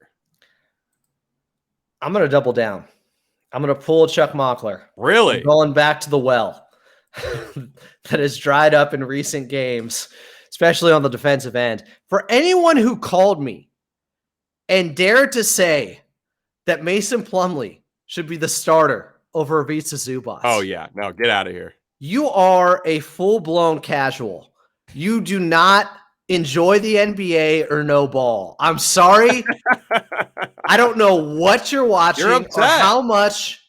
I'm going to double down. I'm going to pull Chuck Mockler. Really? I'm going back to the well that has dried up in recent games, especially on the defensive end. For anyone who called me and dared to say that Mason Plumlee should be the starter over Ivica Zubac. Oh, yeah. No, get out of here. You are a full-blown casual. You do not enjoy the NBA or know ball. I'm sorry. I don't know what you're watching or how much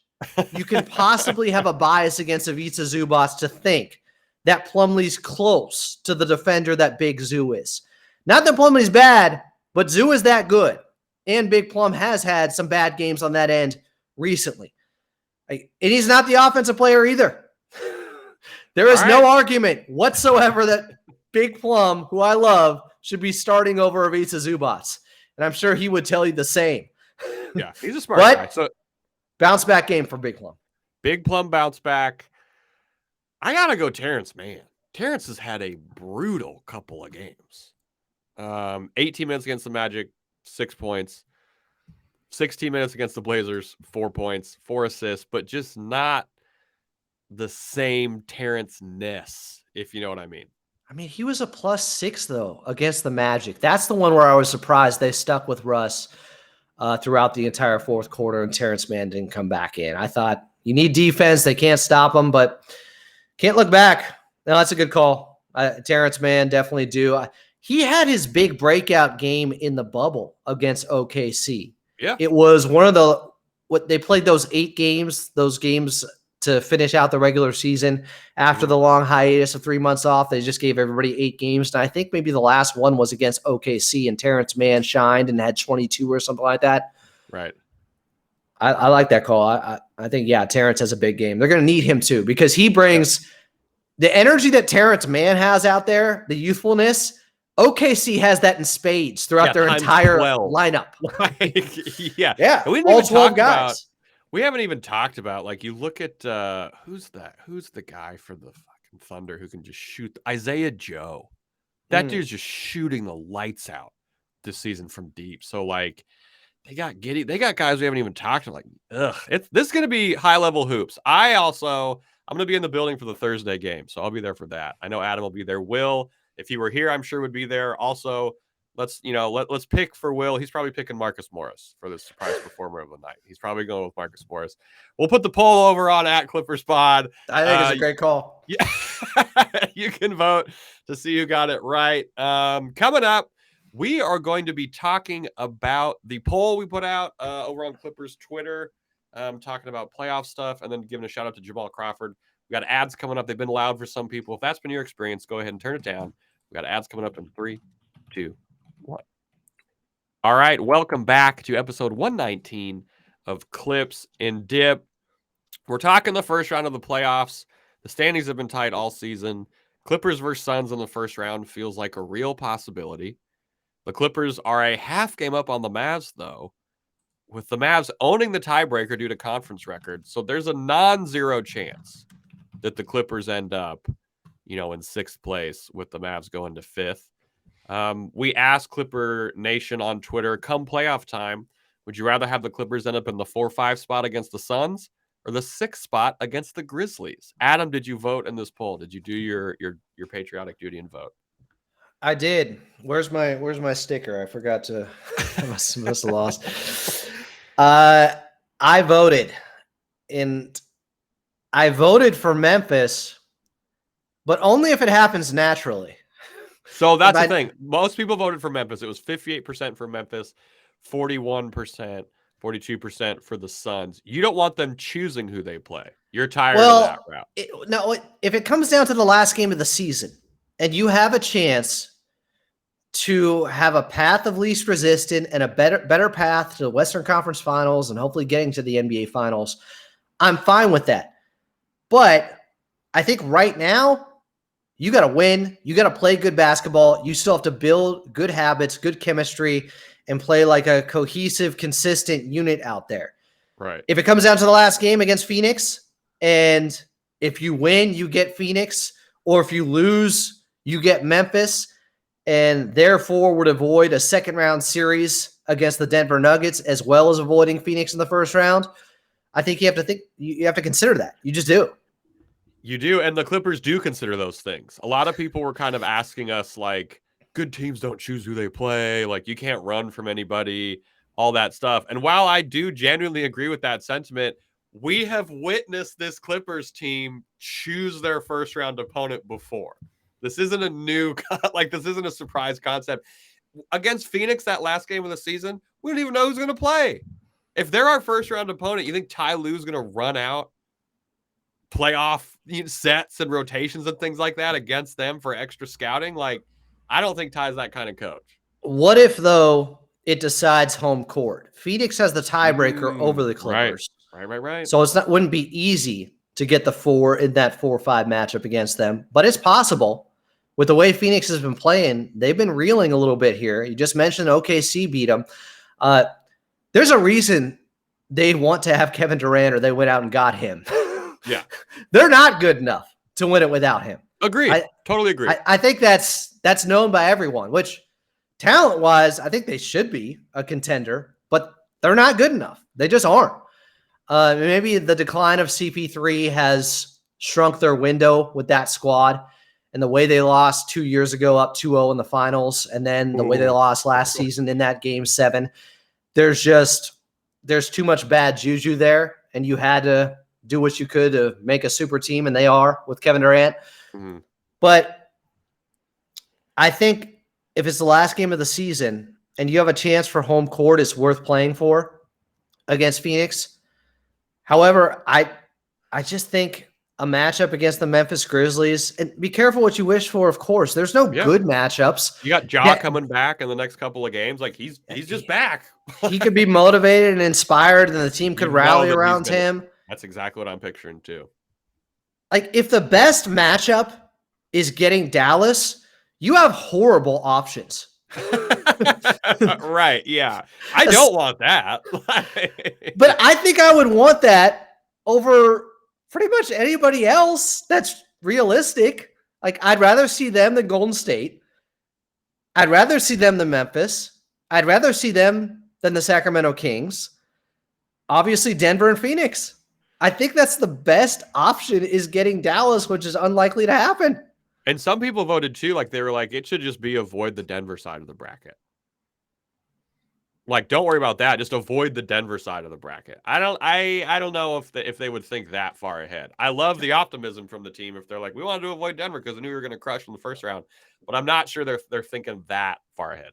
you can possibly have a bias against Ivica Zubac to think that Plumlee's close to the defender that Big Zoo is. Not that Plumlee's bad, but Zoo is that good. And Big Plum has had some bad games on that end recently. And he's not the offensive player either. There is no argument whatsoever that Big Plum, who I love, should be starting over Ivica Zubac. And I'm sure he would tell you the same. Yeah, he's a smart guy. So bounce back game for Big Plum. Big Plum bounce back. I got to go Terrence Mann. Terrence has had a brutal couple of games. 18 minutes against the Magic, 6 points. 16 minutes against the Blazers, 4 points, 4 assists, but just not the same Terrence-ness, if you know what I mean. I mean, he was a +6, though, against the Magic. That's the one where I was surprised they stuck with Russ throughout the entire fourth quarter, and Terrence Mann didn't come back in. I thought, you need defense. They can't stop him, but can't look back. No, that's a good call. Terrence Mann definitely do. He had his big breakout game in the bubble against OKC. Yeah. It was one of what they played those 8 games, those games to finish out the regular season after the long hiatus of 3 months off. They just gave everybody 8 games. And I think maybe the last one was against OKC, and Terrence Mann shined and had 22 or something like that. Right. I like that call. I think, Terrence has a big game. They're going to need him too, because he brings the energy that Terrence Mann has out there, the youthfulness. OKC has that in spades throughout their entire 12. lineup. Yeah. We all 12 guys. We haven't even talked about, like, you look at who's the guy for the fucking Thunder who can just shoot? Isaiah Joe. That dude's just shooting the lights out this season from deep. So, like, They got Giddy. They got guys we haven't even talked to. Like, this is going to be high level hoops. I'm going to be in the building for the Thursday game, so I'll be there for that. I know Adam will be there. Will, if he were here, I'm sure would be there. Also, let's pick for Will. He's probably picking Marcus Morris for the surprise performer of the night. He's probably going with Marcus Morris. We'll put the poll over on @ClippersPod. I think it's a great call. Yeah, you can vote to see who got it right. Coming up, we are going to be talking about the poll we put out over on Clippers Twitter, talking about playoff stuff, and then giving a shout out to Jamal Crawford. We got ads coming up. They've been loud for some people. If that's been your experience, go ahead and turn it down. We got ads coming up in 3, 2, 1. All right, welcome back to episode 119 of Clips and Dip. We're talking the first round of the playoffs. The standings have been tight all season. Clippers versus Suns in the first round feels like a real possibility. The Clippers are a half game up on the Mavs, though, with the Mavs owning the tiebreaker due to conference record. So there's a non-zero chance that the Clippers end up, in sixth place with the Mavs going to fifth. We asked Clipper Nation on Twitter, come playoff time, would you rather have the Clippers end up in the 4-5 spot against the Suns or the 6th spot against the Grizzlies? Adam, did you vote in this poll? Did you do your patriotic duty and vote? I did. Where's my sticker? I forgot to. I must have lost. I voted, and I voted for Memphis, but only if it happens naturally. So that's the thing. Most people voted for Memphis. It was 58% for Memphis, 41%, 42% for the Suns. You don't want them choosing who they play. You're tired of that route. If it comes down to the last game of the season, and you have a chance to have a path of least resistance and a better path to the Western Conference Finals and hopefully getting to the NBA Finals, I'm fine with that. But I think right now, you got to win. You got to play good basketball. You still have to build good habits, good chemistry, and play like a cohesive, consistent unit out there. Right. If it comes down to the last game against Phoenix, and if you win, you get Phoenix, or if you lose, you get Memphis, and therefore would avoid a second round series against the Denver Nuggets, as well as avoiding Phoenix in the first round, I think you have to consider that. You just do. You do, and the Clippers do consider those things. A lot of people were kind of asking us, like, good teams don't choose who they play, like, you can't run from anybody, all that stuff. And while I do genuinely agree with that sentiment, we have witnessed this Clippers team choose their first-round opponent before. This isn't this isn't a surprise concept. Against Phoenix, that last game of the season, we don't even know who's going to play. If they're our first-round opponent, you think Ty Lue's going to run out playoff sets and rotations and things like that against them for extra scouting? Like, I don't think Ty's that kind of coach. What if, though, it decides home court? Phoenix has the tiebreaker over the Clippers. Right. So wouldn't be easy to get the 4 in that 4-5 matchup against them, but it's possible. With the way Phoenix has been playing, they've been reeling a little bit here. You just mentioned OKC beat them. There's a reason they want to have Kevin Durant, or they went out and got him. Yeah. They're not good enough to win it without him. Agreed. Totally agree. I think that's known by everyone, which talent-wise, I think they should be a contender, but they're not good enough. They just aren't. Maybe the decline of CP3 has shrunk their window with that squad, and the way they lost 2 years ago up 2-0 in the finals, and then the way they lost last season in that game 7. There's too much bad juju there, and you had to do what you could to make a super team, and they are with Kevin Durant. Mm-hmm. But I think if it's the last game of the season and you have a chance for home court, it's worth playing for against Phoenix. However, I just think a matchup against the Memphis Grizzlies, and be careful what you wish for, of course. There's no good matchups. You got Ja coming back in the next couple of games. Like, he's just back. He could be motivated and inspired, and the team could rally around him. That's exactly what I'm picturing too. Like, if the best matchup is getting Dallas, you have horrible options. Right, yeah. I don't want that. But I think I would want that over pretty much anybody else that's realistic. Like, I'd rather see them than Golden State. I'd rather see them than Memphis. I'd rather see them than the Sacramento Kings. Obviously, Denver and Phoenix. I think that's the best option is getting Dallas, which is unlikely to happen. And some people voted too, like they were like, it should just be avoid the Denver side of the bracket. Like, don't worry about that. Just avoid the Denver side of the bracket. I don't know if they would think that far ahead. I love the optimism from the team if they're like, we wanted to avoid Denver because we knew we were going to crush in the first round. But I'm not sure they're thinking that far ahead.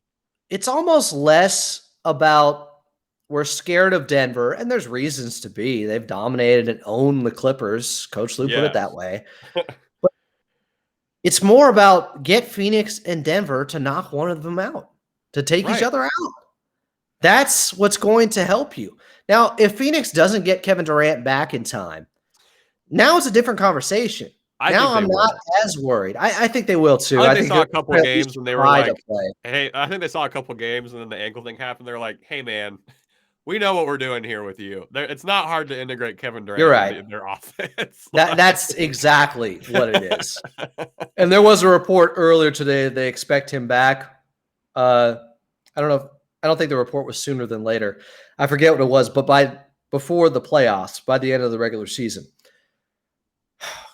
It's almost less about we're scared of Denver, and there's reasons to be. They've dominated and owned the Clippers. Coach Lou put it that way. But it's more about get Phoenix and Denver to knock one of them out, to take each other out. That's what's going to help you. Now, if Phoenix doesn't get Kevin Durant back in time, now it's a different conversation. Now I'm not as worried. I think they will too. I think they saw a couple of games and they were like, hey, I think they saw a couple of games and then the ankle thing happened. They're like, hey, man, we know what we're doing here with you. It's not hard to integrate Kevin Durant in their offense. That's exactly what it is. And there was a report earlier today that they expect him back. I don't think the report was sooner than later. I forget what it was, but before the playoffs, by the end of the regular season.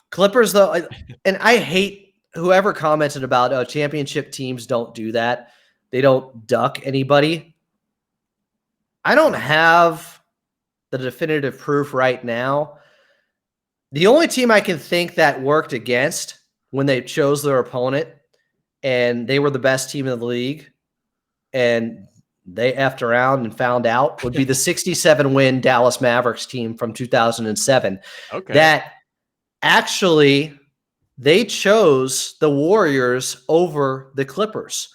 Clippers, though, and I hate whoever commented about championship teams don't do that. They don't duck anybody. I don't have the definitive proof right now. The only team I can think that worked against when they chose their opponent and they were the best team in the league and they effed around and found out would be the 67-win Dallas Mavericks team from 2007. Okay. That actually they chose the Warriors over the Clippers.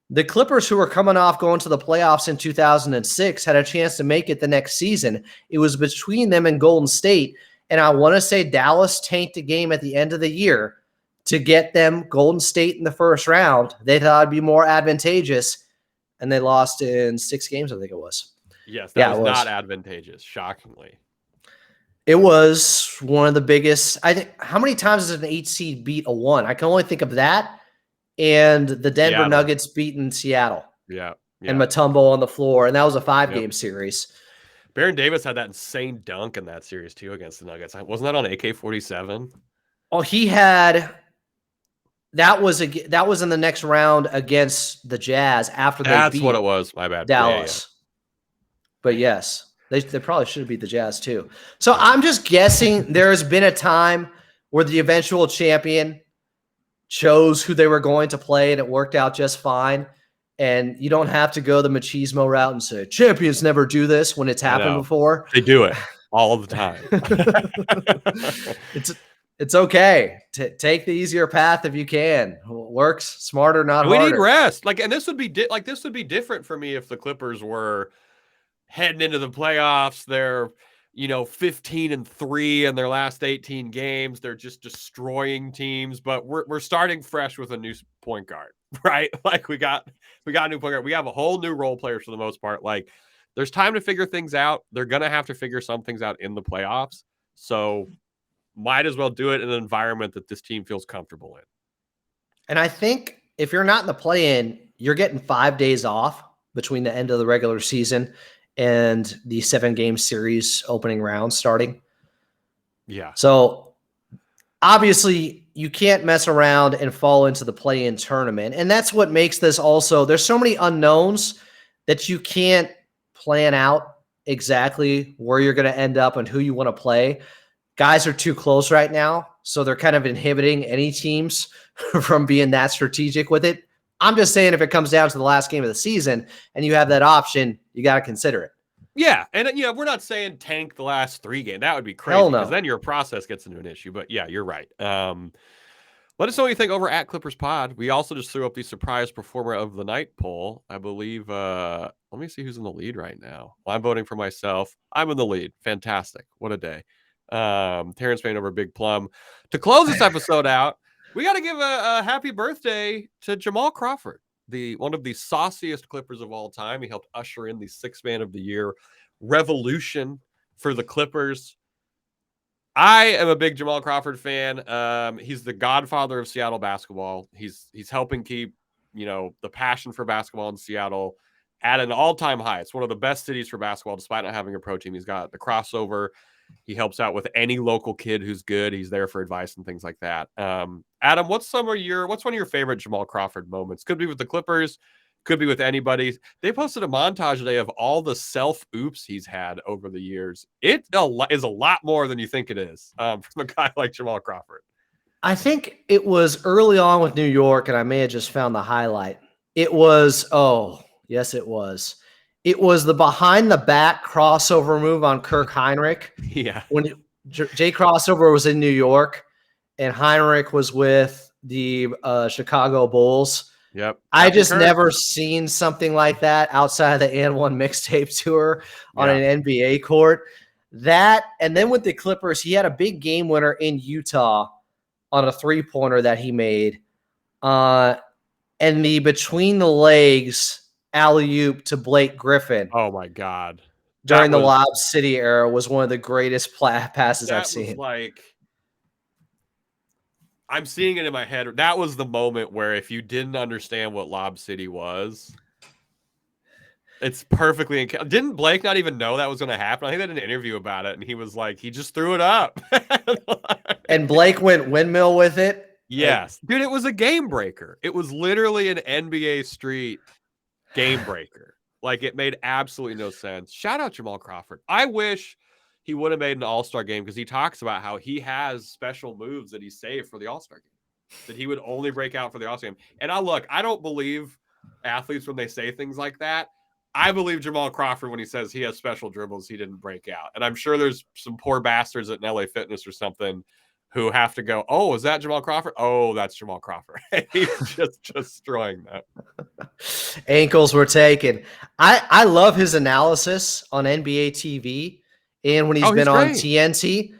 The Clippers, who were coming off going to the playoffs in 2006, had a chance to make it the next season. It was between them and Golden State. And I want to say Dallas tanked a game at the end of the year to get them Golden State in the first round. They thought it'd be more advantageous. And they lost in 6 games, I think it was. Yes, that was not advantageous, shockingly. It was one of the biggest. I think, how many times does an 8 seed beat a 1? I can only think of that and the Denver Nuggets beating Seattle. Yeah. And Mutombo on the floor. And that was a 5-game series. Baron Davis had that insane dunk in that series, too, against the Nuggets. Wasn't that on AK-47? Oh, he had... That was in the next round against the Jazz after they beat That's what it was. My bad. Dallas. Yeah. But yes, they probably should have beat the Jazz too. So I'm just guessing there has been a time where the eventual champion chose who they were going to play and it worked out just fine. And you don't have to go the machismo route and say champions never do this when it's happened before. They do it all the time. It's okay to take the easier path if you can. Works smarter, not harder. We need rest. And this would be different for me if the Clippers were heading into the playoffs. They're 15-3 in their last 18 games. They're just destroying teams. But we're starting fresh with a new point guard, right? We got a new point guard. We have a whole new role players for the most part. There's time to figure things out. They're gonna have to figure some things out in the playoffs. So might as well do it in an environment that this team feels comfortable in. And I think if you're not in the play-in, you're getting 5 days off between the end of the regular season and the 7-game series opening round starting. Yeah. So obviously you can't mess around and fall into the play-in tournament. And that's what makes this also, there's so many unknowns that you can't plan out exactly where you're going to end up and who you want to play. Guys are too close right now, so they're kind of inhibiting any teams from being that strategic with it. I'm just saying if it comes down to the last game of the season and you have that option, you got to consider it. Yeah, and we're not saying tank the last 3 games. That would be crazy because then your process gets into an issue. But yeah, you're right. Let us know what you think over at Clippers Pod. We also just threw up the surprise performer of the night poll. I believe, let me see who's in the lead right now. Well, I'm voting for myself. I'm in the lead. Fantastic. What a day. Terrence Payne over Big Plum. To close this episode out, we got to give a happy birthday to Jamal Crawford, one of the sauciest Clippers of all time. He helped usher in the 6th Man of the Year revolution for the Clippers. I am a big Jamal Crawford fan. He's the godfather of Seattle basketball. He's helping keep, the passion for basketball in Seattle at an all-time high. It's one of the best cities for basketball, despite not having a pro team. He's got the crossover. He helps out with any local kid who's good. He's there for advice and things like that. Adam, what's one of your favorite Jamal Crawford moments? Could be with the Clippers, could be with anybody. They posted a montage today of all the self oops he's had over the years. It is a lot more than you think it is from a guy like Jamal Crawford. I think it was early on with New York, and I may have just found the highlight. It was, yes, it was. It was the behind the back crossover move on Kirk Heinrich. Yeah. When Jay Crossover was in New York and Heinrich was with the Chicago Bulls. Yep. I just never seen something like that outside of the And1 mixtape tour on an NBA court. That, and then with the Clippers, he had a big game winner in Utah on a three-pointer that he made. And the between the legs alley-oop to Blake Griffin. Oh, my God. During the Lob City era was one of the greatest passes I've seen. Was like, I'm seeing it in my head. That was the moment where if you didn't understand what Lob City was, it's perfectly. Didn't Blake not even know that was going to happen? I think they did an interview about it, and he was like, he just threw it up. And Blake went windmill with it. Yes. Dude, it was a game breaker. It was literally an NBA Street game breaker. Like, it made absolutely no sense. Shout out Jamal Crawford. I wish he would have made an All-Star game because he talks about how he has special moves that he saved for the All-Star game, that he would only break out for the All-Star game. And I don't believe athletes when they say things like that. I believe Jamal Crawford when he says he has special dribbles he didn't break out. And I'm sure there's some poor bastards at an LA Fitness or something who have to go, oh, is that Jamal Crawford? Oh, that's Jamal Crawford. He's just destroying that. Ankles were taken. I love his analysis on NBA TV and when he's been on TNT.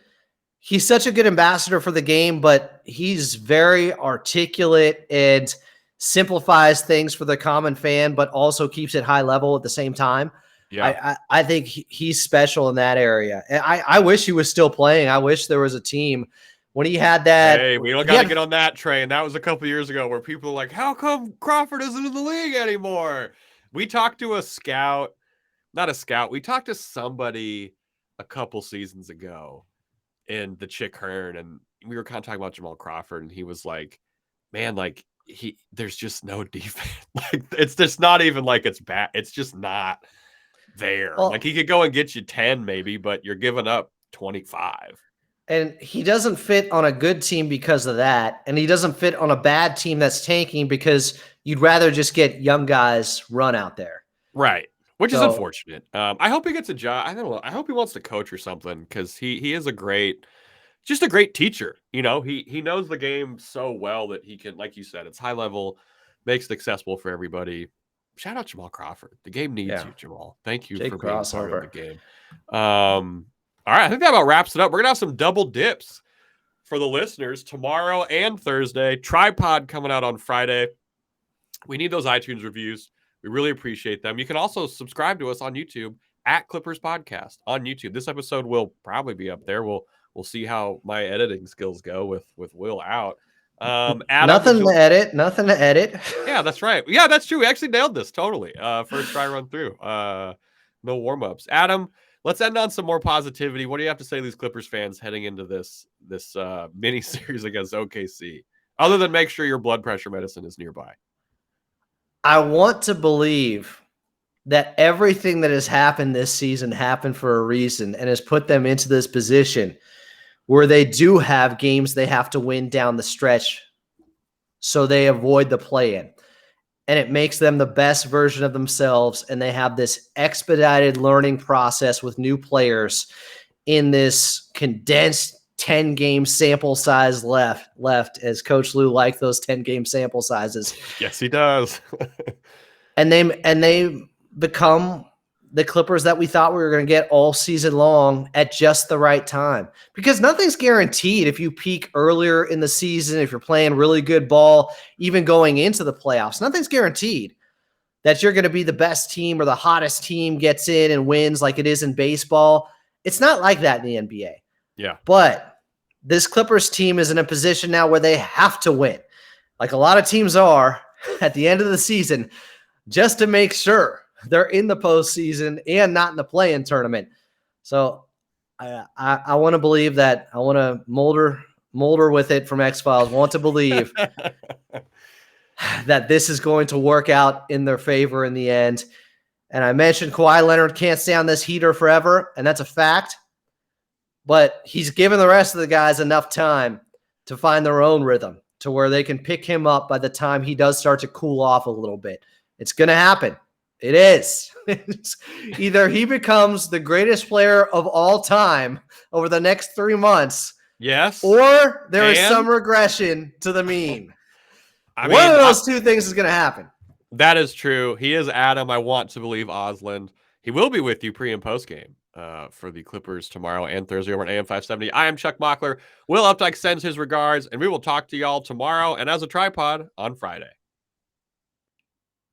He's such a good ambassador for the game, but he's very articulate and simplifies things for the common fan, but also keeps it high level at the same time. Yeah, I think he's special in that area. And I wish he was still playing. I wish there was a team when he had that. Hey, we don't got to get on that train. That was a couple years ago where people were like, how come Crawford isn't in the league anymore? We talked to we talked to somebody a couple seasons ago in the Chick Hearn, and we were kind of talking about Jamal Crawford, and he was like, man, like, there's just no defense. Like, it's just not even like it's bad. It's just not there. Like, he could go and get you 10 maybe, but you're giving up 25. And he doesn't fit on a good team because of that. And he doesn't fit on a bad team that's tanking because you'd rather just get young guys run out there. Right. Which is unfortunate. I hope he gets a job. I don't know. I hope he wants to coach or something because he is just a great teacher. You know, he knows the game so well that he can, like you said, it's high level, makes it accessible for everybody. Shout out Jamal Crawford. The game needs you, Jamal. Thank you for being part of the game. All right, I think that about wraps it up. We're gonna have some double dips for the listeners tomorrow and Thursday. Tripod coming out on Friday. We need those iTunes reviews. We really appreciate them. You can also subscribe to us on YouTube at Clippers Podcast on YouTube. This episode will probably be up there. We'll see how my editing skills go with Will out. Adam, nothing to edit. Yeah, that's right. Yeah, that's true. We actually nailed this totally. First try run through. No warm-ups. Adam, let's end on some more positivity. What do you have to say to these Clippers fans heading into this mini series against OKC? Other than make sure your blood pressure medicine is nearby. I want to believe that everything that has happened this season happened for a reason and has put them into this position where they do have games they have to win down the stretch so they avoid the play-in. And it makes them the best version of themselves, and they have this expedited learning process with new players in this condensed 10-game sample size left, as Coach Lou liked those 10-game sample sizes. Yes, he does. and they become the Clippers that we thought we were going to get all season long at just the right time. Because nothing's guaranteed if you peak earlier in the season, if you're playing really good ball, even going into the playoffs. Nothing's guaranteed that you're going to be the best team or the hottest team gets in and wins like it is in baseball. It's not like that in the NBA. Yeah. But this Clippers team is in a position now where they have to win, like a lot of teams are at the end of the season, just to make sure They're in the postseason and not in the play-in tournament. So I want to believe that. I want to Mulder with it from X-Files. Want to believe that this is going to work out in their favor in the end. And I mentioned Kawhi Leonard can't stay on this heater forever, and that's a fact. But he's given the rest of the guys enough time to find their own rhythm to where they can pick him up by the time he does start to cool off a little bit. It's going to happen. It is. Either he becomes the greatest player of all time over the next 3 months, yes, or there is some regression to the mean. One of those two things is going to happen. That is true. He is Adam. I want to believe Osland. He will be with you pre and post game for the Clippers tomorrow and Thursday over at AM 570. I am Chuck Mockler. Will Updike sends his regards, and we will talk to y'all tomorrow and as a tripod on Friday.